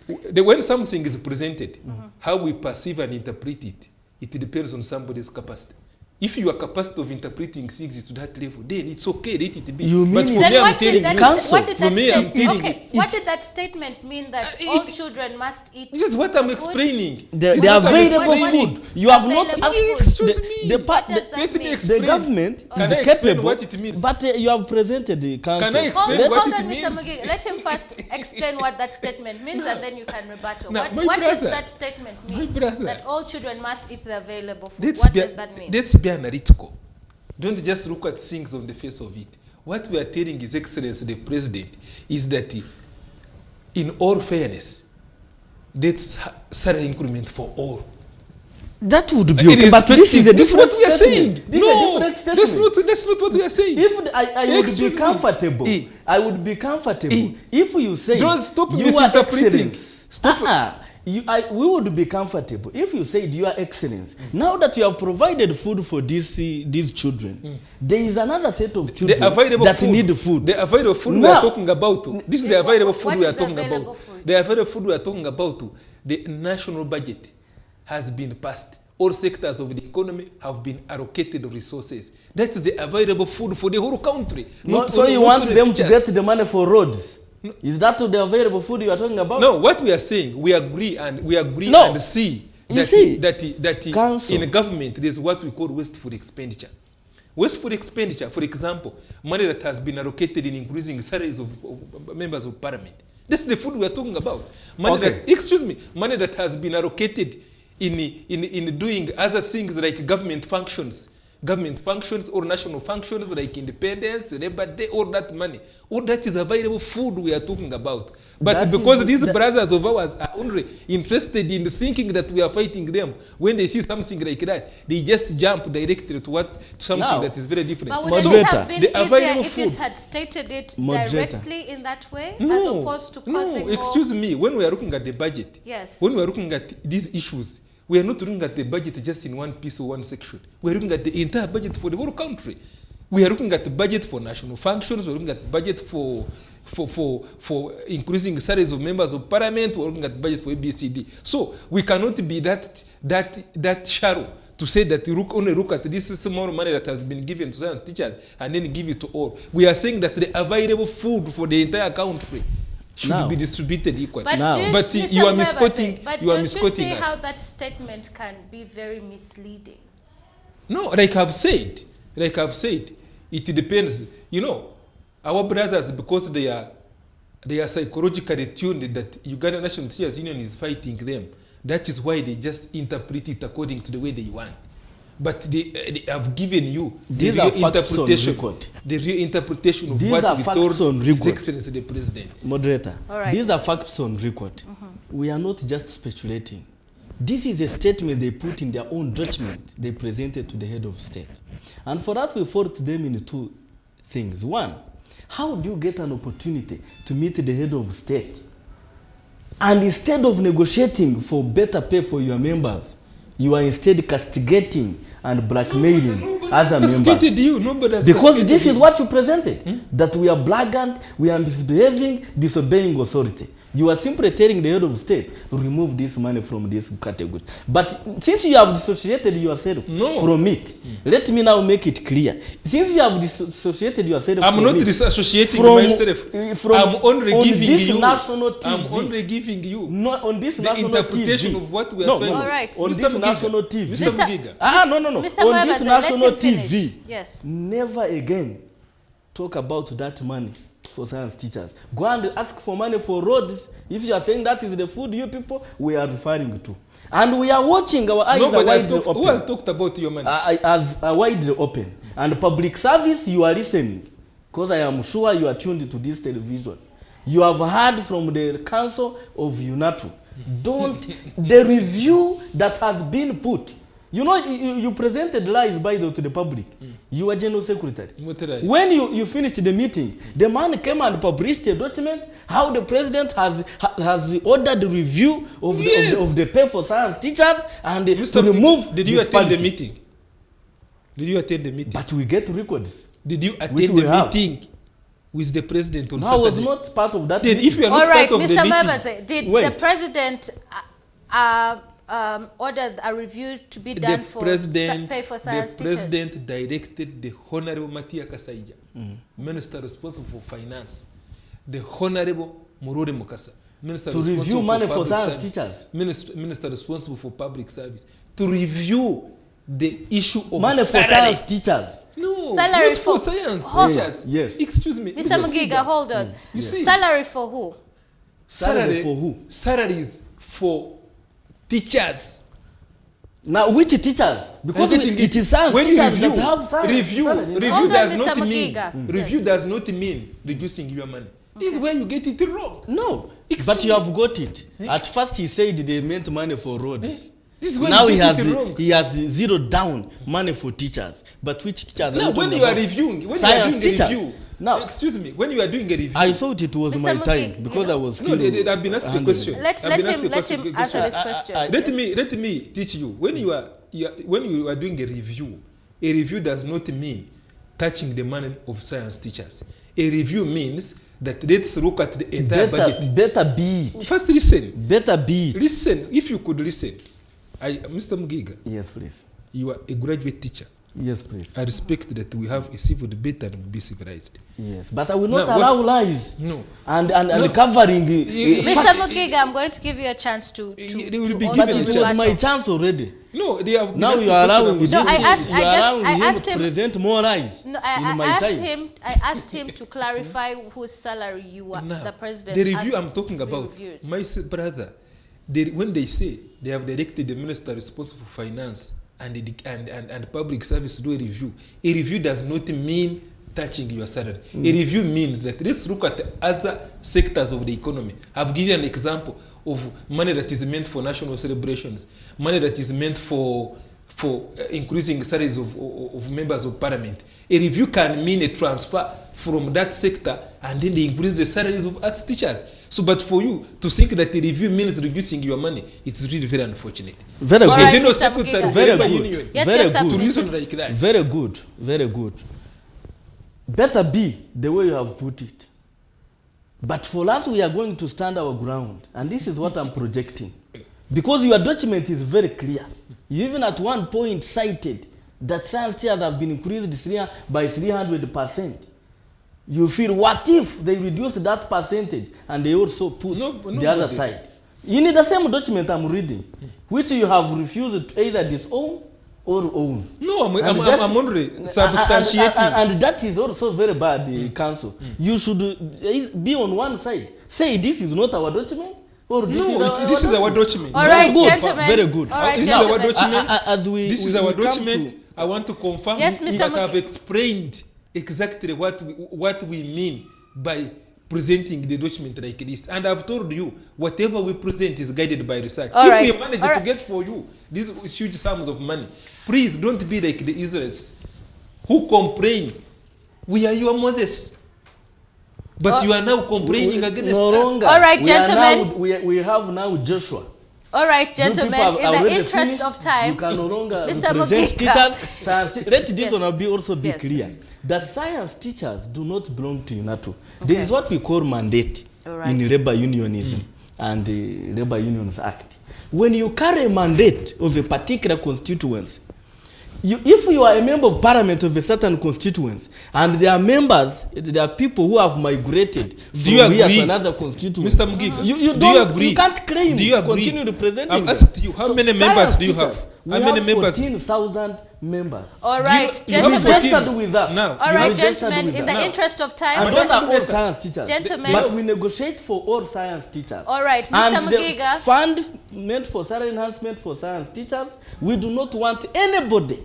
Speaker 7: when something is presented, how we perceive and interpret it, it depends on somebody's capacity. If your capacity of interpreting things is to that level, then it's okay, let it be.
Speaker 8: You
Speaker 7: But
Speaker 8: mean
Speaker 7: for
Speaker 6: Then
Speaker 7: me, I'm
Speaker 6: what did
Speaker 7: telling
Speaker 6: that
Speaker 7: you,
Speaker 8: Council.
Speaker 6: what did
Speaker 7: for
Speaker 6: that
Speaker 7: me, I'm
Speaker 6: state-
Speaker 7: telling
Speaker 6: okay,
Speaker 7: you,
Speaker 6: what did that statement mean that all children must eat?
Speaker 7: this is what I'm
Speaker 6: food?
Speaker 7: explaining.
Speaker 8: The
Speaker 7: This is
Speaker 8: the
Speaker 7: what I'm
Speaker 8: available
Speaker 7: explaining.
Speaker 8: food. You have not
Speaker 6: Available
Speaker 8: asked
Speaker 6: food.
Speaker 7: Excuse
Speaker 8: the,
Speaker 7: me.
Speaker 8: the, part,
Speaker 6: What does
Speaker 8: the,
Speaker 6: that
Speaker 7: Let me
Speaker 6: mean?
Speaker 7: explain.
Speaker 8: the government
Speaker 7: Can I
Speaker 8: is
Speaker 7: explain
Speaker 8: capable,
Speaker 7: what it means?
Speaker 8: but you have presented the council.
Speaker 7: Can I explain
Speaker 6: Hold,
Speaker 7: what
Speaker 6: hold
Speaker 7: it
Speaker 6: on,
Speaker 7: means?
Speaker 6: Mr. Mugi. Let him first explain what that statement means, and then you can rebuttal.
Speaker 7: Now,
Speaker 6: What,
Speaker 7: my
Speaker 6: what does
Speaker 7: brother,
Speaker 6: that statement mean?
Speaker 7: my brother.
Speaker 6: That all children must eat the available food.
Speaker 7: Let's
Speaker 6: What
Speaker 7: be,
Speaker 6: does that mean?
Speaker 7: let's be analytical. Don't just look at things on the face of it. What we are telling His Excellency the President is that in all fairness, that's salary increment for all.
Speaker 8: That would be okay, but this is a
Speaker 7: This is what
Speaker 8: different
Speaker 7: we are saying.
Speaker 8: statement. This
Speaker 7: No,
Speaker 8: is a different statement.
Speaker 7: that's not what we are saying.
Speaker 8: If I would
Speaker 7: Excuse
Speaker 8: be
Speaker 7: me.
Speaker 8: comfortable,
Speaker 7: Eh.
Speaker 8: I would be comfortable
Speaker 7: Eh.
Speaker 8: if you say
Speaker 7: Don't stop
Speaker 8: Your
Speaker 7: misinterpreting.
Speaker 8: Excellence.
Speaker 7: Stop.
Speaker 8: We would be comfortable if you said Your Excellence. Now that you have provided food for these children, there is another set of children
Speaker 7: The available
Speaker 8: that
Speaker 7: food,
Speaker 8: need food.
Speaker 7: The available food we
Speaker 8: Now-
Speaker 7: are talking about. This is the
Speaker 6: Yes,
Speaker 7: available
Speaker 6: what
Speaker 7: food we
Speaker 6: is
Speaker 7: are
Speaker 6: the
Speaker 7: talking
Speaker 6: available
Speaker 7: about.
Speaker 6: food?
Speaker 7: The available food we are talking about. The national budget has been passed. All sectors of the economy have been allocated resources. That is the available food for the whole country.
Speaker 8: So
Speaker 7: only-
Speaker 8: you
Speaker 7: not
Speaker 8: want
Speaker 7: only
Speaker 8: them to
Speaker 7: teachers.
Speaker 8: get the money for roads? Is that the available food you are talking about?
Speaker 7: No, what we are saying, we agree and
Speaker 8: No.
Speaker 7: and see
Speaker 8: You
Speaker 7: that
Speaker 8: see,
Speaker 7: that
Speaker 8: Council.
Speaker 7: in government there is what we call wasteful expenditure. Wasteful expenditure, for example, money that has been allocated in increasing salaries of members of parliament. That's the food we are talking about. Money
Speaker 8: Okay.
Speaker 7: that, excuse me, money that has been allocated in doing other things like government functions or national functions like independence, Labor Day, all that money. All that is available food we are talking about. But
Speaker 8: That
Speaker 7: because
Speaker 8: is-
Speaker 7: these
Speaker 8: that-
Speaker 7: brothers of ours are only interested in thinking that we are fighting them, when they see something like that, they just jump directly to something
Speaker 8: Now,
Speaker 7: that is very different.
Speaker 6: But would it
Speaker 8: Moderator.
Speaker 6: have been
Speaker 7: The
Speaker 6: easier
Speaker 7: available
Speaker 6: if you
Speaker 7: food.
Speaker 6: had stated it
Speaker 8: Moderator.
Speaker 6: directly in that way, as
Speaker 7: No,
Speaker 6: opposed to causing more?
Speaker 7: excuse me. When we are looking at the budget,
Speaker 6: Yes.
Speaker 7: when we are looking at these issues, we are not looking at the budget just in one piece or one section. We are looking at the entire budget for the whole country. We are looking at the budget for national functions. We are looking at the budget for increasing salaries of members of parliament. We are looking at the budget for ABCD. So we cannot be that shallow to say that you only look at this small money that has been given to science teachers and then give it to all. We are saying that the available food for the entire country should
Speaker 8: Now.
Speaker 7: be distributed equally.
Speaker 6: But,
Speaker 8: Now.
Speaker 6: do
Speaker 7: But
Speaker 6: Mr.
Speaker 7: you are
Speaker 6: Mweba
Speaker 7: misquoting-
Speaker 6: said- but
Speaker 7: you are
Speaker 6: don't
Speaker 7: misquoting
Speaker 6: you see
Speaker 7: us.
Speaker 6: how that statement can be very misleading?
Speaker 7: No, like I've said, it depends. You know, our brothers, because they are psychologically tuned that Uganda National Teachers Union is fighting them. That is why they just interpret it according to the way they want. But they have given you the
Speaker 8: These are
Speaker 7: real
Speaker 8: facts on
Speaker 7: interpretation,
Speaker 8: record.
Speaker 7: the real interpretation of
Speaker 8: These
Speaker 7: what
Speaker 8: are
Speaker 7: we
Speaker 8: facts
Speaker 7: told
Speaker 8: on
Speaker 7: His
Speaker 8: record.
Speaker 7: Excellency the President.
Speaker 8: Moderator,
Speaker 6: All right,
Speaker 8: these are
Speaker 6: Mr.
Speaker 8: facts on record. We are not just speculating. This is a statement they put in their own judgment they presented to the head of state. And for that, we fault them in two things. One, how do you get an opportunity to meet the head of state? And instead of negotiating for better pay for your members, you are instead castigating and blackmailing other members.
Speaker 7: Castigated you, nobody has
Speaker 8: Because
Speaker 7: castigated
Speaker 8: this
Speaker 7: you.
Speaker 8: is what you presented, that we are blatant, we are misbehaving, disobeying authority. You are simply telling the head of state, remove this money from this category. But since you have dissociated yourself
Speaker 7: No.
Speaker 8: from it, let me now make it clear. Since you have dissociated yourself
Speaker 7: I'm
Speaker 8: from
Speaker 7: not
Speaker 8: it,
Speaker 7: disassociating
Speaker 8: from-
Speaker 7: myself.
Speaker 8: from-
Speaker 7: I'm only
Speaker 8: on
Speaker 7: giving
Speaker 8: this
Speaker 7: you.
Speaker 8: national TV,
Speaker 7: I'm only giving you
Speaker 8: not on this
Speaker 7: the
Speaker 8: national
Speaker 7: interpretation
Speaker 8: TV.
Speaker 7: of what we are
Speaker 8: No,
Speaker 7: trying
Speaker 8: no,
Speaker 6: All right.
Speaker 8: on
Speaker 7: Mr.
Speaker 8: this
Speaker 7: Mugiga.
Speaker 8: national TV.
Speaker 7: Mr. Mugiga.
Speaker 8: No.
Speaker 6: Mr.
Speaker 8: On
Speaker 6: Mweba,
Speaker 8: this
Speaker 6: let
Speaker 8: national
Speaker 6: him finish.
Speaker 8: TV,
Speaker 6: Yes.
Speaker 8: never again talk about that money for science teachers. Go and ask for money for roads. If you are saying that is the food you people we are referring to. And we are watching, our eyes are
Speaker 7: Nobody has
Speaker 8: widely
Speaker 7: talked, who
Speaker 8: open.
Speaker 7: has talked about your money?
Speaker 8: As widely open. And public service, you are listening. Because I am sure you are tuned to this television. You have heard from the Council of UNATU. The review that has been put. You know, you presented lies, by the way, to the public. You are General Secretary.
Speaker 7: What did I-
Speaker 8: When you finished the meeting, the man came and published a document how the president has ordered the review of,
Speaker 7: Yes.
Speaker 8: of the pay for science teachers and
Speaker 7: Mr.
Speaker 8: to remove.
Speaker 7: Did you attend the
Speaker 8: disparity.
Speaker 7: meeting? Did you attend the meeting?
Speaker 8: But we get records.
Speaker 7: Did you
Speaker 8: Which
Speaker 7: attend
Speaker 8: we
Speaker 7: the
Speaker 8: have.
Speaker 7: meeting with the president on
Speaker 8: No, I was
Speaker 7: Saturday?
Speaker 8: not part of that.
Speaker 7: Then if you are
Speaker 6: All
Speaker 7: not
Speaker 6: right,
Speaker 7: part of
Speaker 6: Mr.
Speaker 7: the meeting,
Speaker 6: Mweba, did
Speaker 8: Wait.
Speaker 6: the president ordered a review to be done for pay for science
Speaker 7: The president directed the Honorable Matia Kasaija, Minister responsible for finance, the Honorable Murure Mukasa, Minister
Speaker 8: To
Speaker 7: responsible
Speaker 8: review money for
Speaker 7: public
Speaker 8: science
Speaker 7: service,
Speaker 8: teachers.
Speaker 7: Minister responsible for public service, to review the issue of
Speaker 8: Money for
Speaker 7: salary.
Speaker 8: science teachers.
Speaker 7: No,
Speaker 6: Salary
Speaker 7: not for
Speaker 6: for-
Speaker 7: science
Speaker 6: Hold
Speaker 7: teachers.
Speaker 8: Yes.
Speaker 7: Excuse me,
Speaker 6: Mr. Mugiga, hold on.
Speaker 7: You see,
Speaker 6: Salary for who?
Speaker 8: Salary for who?
Speaker 7: Salaries for teachers.
Speaker 8: Now, which teachers? Because
Speaker 7: Everything
Speaker 8: it is science
Speaker 7: when you
Speaker 8: teachers
Speaker 7: review,
Speaker 8: that have salary.
Speaker 7: review
Speaker 6: Hold on,
Speaker 7: does
Speaker 6: Mr.
Speaker 7: not mean
Speaker 6: Mugiga.
Speaker 7: review
Speaker 6: Yes.
Speaker 7: does not mean reducing your money. This is where you get it wrong.
Speaker 8: No,
Speaker 7: Excuse
Speaker 8: but you
Speaker 7: me.
Speaker 8: have got it. At first he said they meant money for roads.
Speaker 7: This is where
Speaker 8: Now
Speaker 7: you get it
Speaker 8: he
Speaker 7: wrong.
Speaker 8: has zeroed down money for teachers. But which teachers?
Speaker 7: Now,
Speaker 8: are
Speaker 7: when
Speaker 8: talking
Speaker 7: you are
Speaker 8: about?
Speaker 7: reviewing, when
Speaker 8: Science
Speaker 7: you are doing
Speaker 8: teachers.
Speaker 7: a review,
Speaker 8: Now,
Speaker 7: excuse me, when you are doing a review,
Speaker 8: I thought it was
Speaker 6: Mr.
Speaker 8: my
Speaker 6: Mugiga,
Speaker 8: time because I was
Speaker 7: no,
Speaker 8: still.
Speaker 7: they have been asked a
Speaker 8: handling.
Speaker 7: question.
Speaker 6: Let
Speaker 7: I've been asked a
Speaker 6: him
Speaker 7: question.
Speaker 6: answer this question.
Speaker 7: Let me teach you. When you are doing a review does not mean touching the money of science teachers. A review means that let's look at the entire budget.
Speaker 8: Better be it.
Speaker 7: First, listen.
Speaker 8: Better be it.
Speaker 7: Listen. If you could listen, Mr. Mugiga,
Speaker 8: Yes, please.
Speaker 7: you are a graduate teacher.
Speaker 8: Yes, please.
Speaker 7: I respect that we have a civil debate and be civilized.
Speaker 8: Yes, but I will not
Speaker 7: Now,
Speaker 8: allow lies.
Speaker 7: No.
Speaker 8: And
Speaker 7: No.
Speaker 8: covering.
Speaker 6: Mr. Mugiga, I'm going to give you a chance to
Speaker 7: They will be
Speaker 6: also
Speaker 8: But
Speaker 7: given
Speaker 8: it
Speaker 7: a
Speaker 6: do
Speaker 8: was
Speaker 7: chance.
Speaker 8: my chance already.
Speaker 7: No, they have.
Speaker 8: Now
Speaker 7: been
Speaker 8: you
Speaker 7: asked
Speaker 8: are
Speaker 7: a
Speaker 8: allowing
Speaker 7: question
Speaker 8: this.
Speaker 6: No, I asked-
Speaker 8: you are allowing
Speaker 6: I
Speaker 8: him
Speaker 6: asked
Speaker 8: to
Speaker 6: him-
Speaker 8: present more lies
Speaker 6: No,
Speaker 8: in my time.
Speaker 6: I asked him to clarify whose salary you were,
Speaker 7: Now,
Speaker 6: the president.
Speaker 7: the review
Speaker 6: asked
Speaker 7: I'm talking
Speaker 6: to be
Speaker 7: about,
Speaker 6: reviewed.
Speaker 7: my brother, when they say they have directed the minister responsible for finance and public service to do a review does not mean touching your salary. A review means that let's look at the other sectors of the economy. I've given an example of money that is meant for national celebrations, money that is meant for increasing salaries of members of parliament. A review can mean a transfer from that sector and then they increase the salaries of arts teachers. So, but for you to think that the review means reducing your money, it's really very unfortunate.
Speaker 8: Very
Speaker 6: All
Speaker 8: good.
Speaker 6: right,
Speaker 7: General
Speaker 6: Mr.
Speaker 7: Secretary
Speaker 6: Mugiga.
Speaker 7: of
Speaker 8: Very
Speaker 7: Labour
Speaker 8: good.
Speaker 7: Union,
Speaker 6: Get
Speaker 8: Very
Speaker 6: your
Speaker 8: good.
Speaker 7: to
Speaker 6: submissions.
Speaker 7: reason like that.
Speaker 8: Very good. Very good. Better be the way you have put it. But for us, we are going to stand our ground. And this is what I'm projecting. Because your document is very clear. You even at one point cited that science teachers have been increased by 300%. You feel, what if they reduced that percentage and they also put the other side? You need the same document I'm reading, which you have refused to either disown or own.
Speaker 7: No,
Speaker 8: And
Speaker 7: I'm already substantiating.
Speaker 8: And that is also very bad, Council. You should be on one side. Say this is not our document, or
Speaker 7: This is our document.
Speaker 6: All right,
Speaker 8: Very good.
Speaker 6: gentlemen.
Speaker 8: Very good.
Speaker 6: All right,
Speaker 7: This is our
Speaker 6: gentlemen.
Speaker 7: document.
Speaker 8: This
Speaker 7: is our document. I want to confirm
Speaker 6: Yes, Mr.
Speaker 7: that I've
Speaker 6: Mugiga.
Speaker 7: explained exactly what we mean by presenting the document like this. And I've told you, whatever we present is guided by research.
Speaker 6: All
Speaker 7: if
Speaker 6: right.
Speaker 7: we manage
Speaker 6: All
Speaker 7: to
Speaker 6: right.
Speaker 7: get for you these huge sums of money, please don't be like the Israelites who complain. We are your Moses. But you are now complaining against
Speaker 8: no
Speaker 7: us.
Speaker 8: longer.
Speaker 6: All right,
Speaker 8: We are
Speaker 6: gentlemen.
Speaker 8: now- we have now Joshua.
Speaker 6: All right,
Speaker 8: You people
Speaker 6: gentlemen,
Speaker 8: have
Speaker 6: in the
Speaker 8: already
Speaker 6: interest
Speaker 8: finished.
Speaker 6: of time,
Speaker 8: You can no longer
Speaker 6: Mr.
Speaker 8: represent
Speaker 6: Mugiga.
Speaker 8: teachers. Let this
Speaker 6: Yes.
Speaker 8: one be also be
Speaker 6: Yes.
Speaker 8: clear that science teachers do not belong to UNATU. There is what we call mandate
Speaker 6: All right.
Speaker 8: in labor unionism and the Labor Unions Act. When you carry a mandate of a particular constituency, if you are a member of parliament of a certain constituency and there are members, there are people who have migrated from
Speaker 7: you
Speaker 8: here
Speaker 7: agree,
Speaker 8: to another constituency.
Speaker 7: Mr. Mugiga,
Speaker 8: You
Speaker 7: do you
Speaker 8: don't-
Speaker 7: agree?
Speaker 8: you can't claim
Speaker 7: Do you
Speaker 8: to
Speaker 7: agree?
Speaker 8: continue representing
Speaker 7: I've
Speaker 8: them.
Speaker 7: asked you, how
Speaker 8: So
Speaker 7: many
Speaker 8: science
Speaker 7: members do you
Speaker 8: teachers,
Speaker 7: have?
Speaker 8: we
Speaker 7: How many
Speaker 8: have
Speaker 7: members?
Speaker 8: 14,000 members.
Speaker 6: all
Speaker 7: Do
Speaker 6: right,
Speaker 7: you have
Speaker 8: You
Speaker 6: gentlemen.
Speaker 8: registered with us.
Speaker 7: Now,
Speaker 6: All
Speaker 8: You
Speaker 6: right,
Speaker 8: registered
Speaker 6: gentlemen,
Speaker 8: with
Speaker 6: in
Speaker 8: us.
Speaker 6: the
Speaker 7: Now.
Speaker 6: interest of
Speaker 8: And
Speaker 6: time,
Speaker 8: those are all science teachers.
Speaker 6: Gentlemen.
Speaker 8: But we negotiate for all science teachers.
Speaker 6: all right, Mr.
Speaker 8: And the
Speaker 6: Mugiga.
Speaker 8: fund meant for salary enhancement for science teachers, we do not want anybody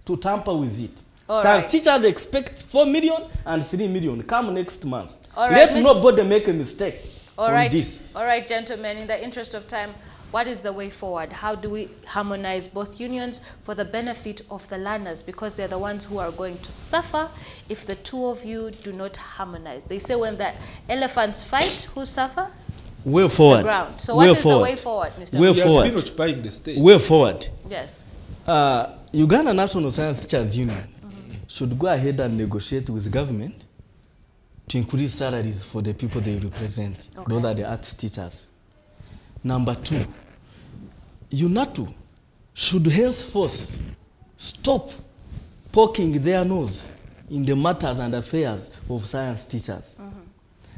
Speaker 8: to tamper with it.
Speaker 6: All
Speaker 8: Science
Speaker 6: right.
Speaker 8: teachers expect 4 million and 3 million come next month.
Speaker 6: All right,
Speaker 8: Let nobody make a mistake
Speaker 6: All
Speaker 8: on
Speaker 6: right,
Speaker 8: this.
Speaker 6: all right, gentlemen, in the interest of time, what is the way forward? How do we harmonize both unions for the benefit of the learners? Because they're the ones who are going to suffer if the two of you do not harmonize. They say when the elephants fight, who suffer?
Speaker 8: Way forward.
Speaker 6: The ground. So what is the way forward, Mr.
Speaker 8: Way
Speaker 7: He has
Speaker 8: forward.
Speaker 7: been occupying the stage.
Speaker 8: Way forward.
Speaker 6: Yes.
Speaker 8: Uganda National Science Teachers Union should go ahead and negotiate with government to increase salaries for the people they represent.
Speaker 6: Okay.
Speaker 8: Those are the arts teachers. Number 2, UNATU should henceforth stop poking their nose in the matters and affairs of science teachers.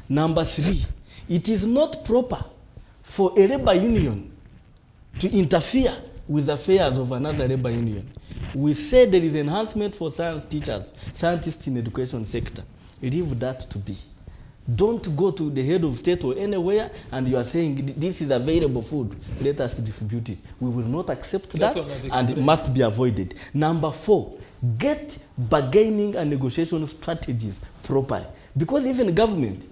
Speaker 8: Number 3, it is not proper for a labor union to interfere with affairs of another labor union. We said there is enhancement for science teachers, scientists in education sector. Leave that to be. Don't go to the head of state or anywhere and you are saying this is available food, let us distribute it. We will not accept that and it must be avoided. Number 4, get bargaining and negotiation strategies properly. Because even government,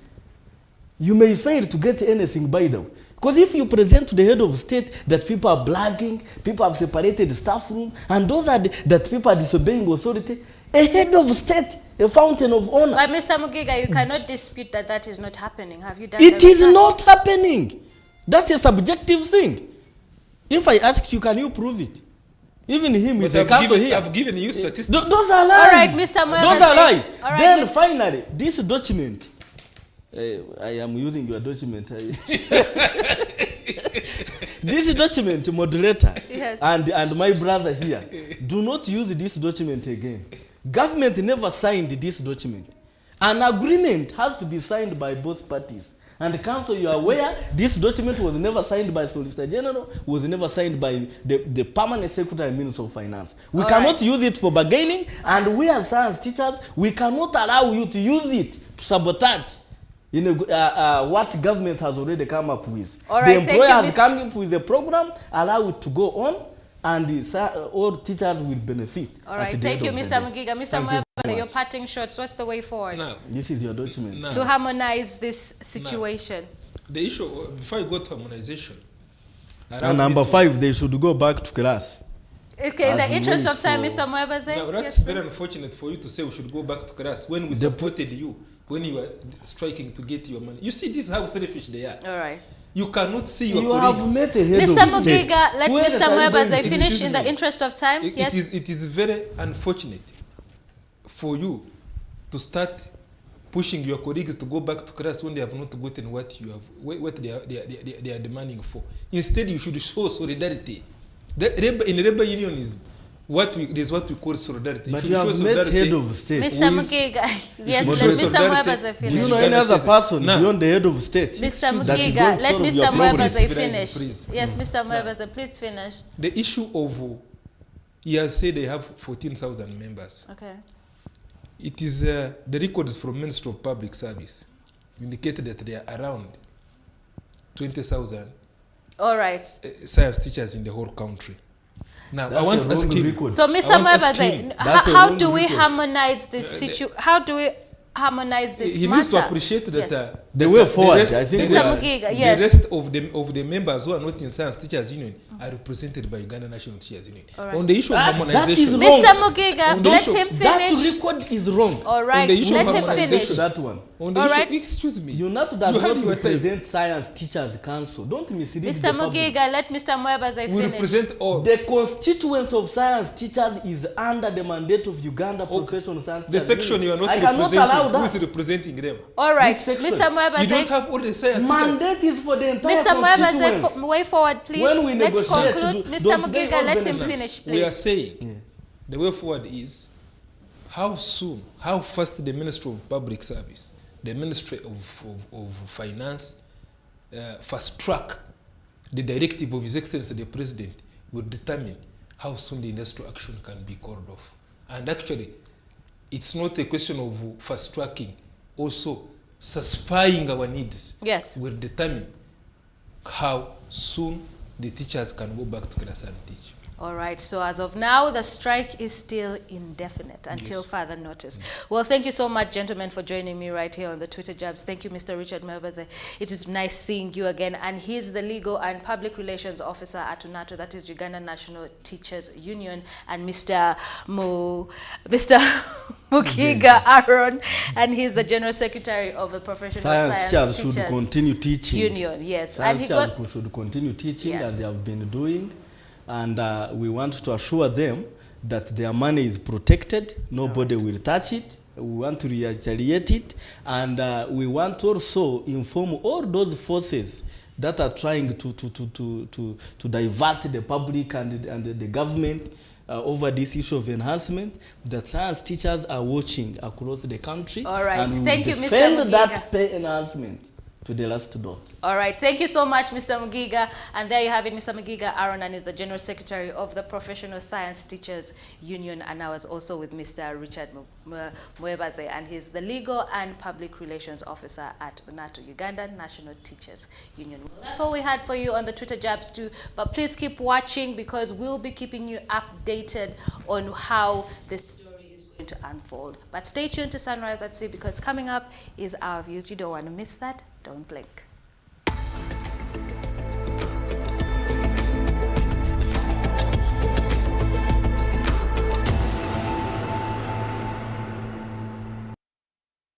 Speaker 8: you may fail to get anything by the way. Because if you present to the head of state that people are blagging, people have separated the staff room, and those are that people are disobeying authority, a head of state, a fountain of honor.
Speaker 6: But Mr. Mugiga, you cannot dispute that that is not happening. Have you done
Speaker 8: It is not happening. That's a subjective thing. If I ask you, can you prove it? Even him is a counsel here.
Speaker 7: I've given you statistics.
Speaker 8: Those are lies.
Speaker 6: All right, Mr. Mweba,
Speaker 8: those are lies.
Speaker 6: All right,
Speaker 8: Then finally, this document, I am using your document. This document, moderator,
Speaker 6: yes,
Speaker 8: and my brother here, do not use this document again. Government never signed this document. An agreement has to be signed by both parties. And council, you are aware, this document was never signed by Solicitor General, was never signed by the Permanent Secretary and Minister of Finance. We cannot use it for bargaining, and we as science teachers, we cannot allow you to use it to sabotage what government has already come up with. The employer has come up with a program, allow it to go on, and all teachers will benefit.
Speaker 6: All right, thank you, Mr. Mugiga. Mr. Mweba, your parting shots, what's the way forward?
Speaker 7: Now,
Speaker 8: this is your document.
Speaker 6: To harmonize this situation.
Speaker 7: The issue, before I go to harmonization.
Speaker 8: And number 5, they should go back to class.
Speaker 6: Okay, in the interest of time, Mr. Mweba,
Speaker 7: now, that's very unfortunate for you to say we should go back to class when we supported you, when you were striking to get your money. You see, this is how selfish they are.
Speaker 6: All right.
Speaker 7: You cannot see your
Speaker 8: you
Speaker 7: colleagues.
Speaker 8: Have met a head
Speaker 6: Mr.
Speaker 8: of
Speaker 6: Mugiga, let Mr. Mweba finish in the
Speaker 7: me.
Speaker 6: interest of time. Yes.
Speaker 7: It is very unfortunate for you to start pushing your colleagues to go back to class when they have not gotten what you have, what they are demanding for. Instead, you should show solidarity. In labor unionism, there's what we call solidarity.
Speaker 8: But you have met head of state.
Speaker 6: Mr. Mugiga, yes, let Mr. Mweba finish.
Speaker 8: Do you know any other person beyond the head of state?
Speaker 6: Mr. Mugiga, let Mr. Mweba finish. Yes, Mr. Mweba, please finish.
Speaker 7: The issue of, he has said they have 14,000 members. Okay. It is the records from Ministry of Public Service indicated that there are around 20,000 science teachers in the whole country. Now, I want to ask you.
Speaker 6: So, Mr. Mweba, how do we harmonize this situation? How do we harmonize this matter?
Speaker 7: He needs to appreciate that
Speaker 8: the way forward.
Speaker 6: I think Mr. Mugiga, yes.
Speaker 7: The rest of the members who are not in Science Teachers Union are represented by Uganda National Teachers Union. Right. On the issue of harmonization,
Speaker 6: Mr. Mugiga, let him finish.
Speaker 8: That record is wrong.
Speaker 6: All right, let him finish.
Speaker 8: That one.
Speaker 7: On the issue, excuse me.
Speaker 8: You not that not represent Science Teachers Council. Don't mislead
Speaker 6: Mr. Mugiga, let Mr. Mweba finish.
Speaker 7: We represent all.
Speaker 8: The constituents of science teachers is under the mandate of Uganda Professional Science Teachers.
Speaker 7: The section you are not representing, who is representing them?
Speaker 6: All right, Mr. Mweba,
Speaker 7: you don't have all the science
Speaker 8: mandate is for the entire
Speaker 6: Mr. Mweba, way forward, please.
Speaker 8: When we
Speaker 6: Let's conclude. Mr. Mugiga, let him finish, please.
Speaker 7: We are saying the way forward is how soon, how fast the Ministry of Public Service, the Ministry of Finance, fast track the directive of His Excellency the President will determine how soon the industrial action can be called off. And actually, it's not a question of fast tracking, also satisfying our needs.
Speaker 6: Yes.
Speaker 7: Will determine how soon the teachers can go back to class and teach.
Speaker 6: All right, so as of now, the strike is still indefinite until further notice. Well, thank you so much, gentlemen, for joining me right here on the Twitter Jabs. Thank you, Mr. Richard Mweba. It is nice seeing you again. And he's the Legal and Public Relations Officer at UNATU, that is Uganda National Teachers Union, and Mr. Mugiga Aaron, and he's the General Secretary of the Professional Science Teachers
Speaker 8: should continue teaching.
Speaker 6: Union. Yes,
Speaker 8: science should continue teaching as they have been doing. And we want to assure them that their money is protected. Nobody will touch it. We want to retaliate it. And we want to also inform all those forces that are trying to divert the public and the government over this issue of enhancement. The science teachers are watching across the country.
Speaker 6: All right,
Speaker 8: and
Speaker 6: thank you, Mr.
Speaker 8: defend that
Speaker 6: Mugiga.
Speaker 8: pay enhancement to the last dot.
Speaker 6: All right, thank you so much, Mr. Mugiga. And there you have it, Mr. Mugiga Aronan is the General Secretary of the Professional Science Teachers Union, and I was also with Mr. Richard Mwebaze, and he's the Legal and Public Relations Officer at UNATU, Ugandan National Teachers Union. Well, that's all we had for you on the Twitter Jabs too, but please keep watching because we'll be keeping you updated on how this to unfold. But stay tuned to Sunrise at Sea because coming up is our views. You don't want to miss that. Don't blink.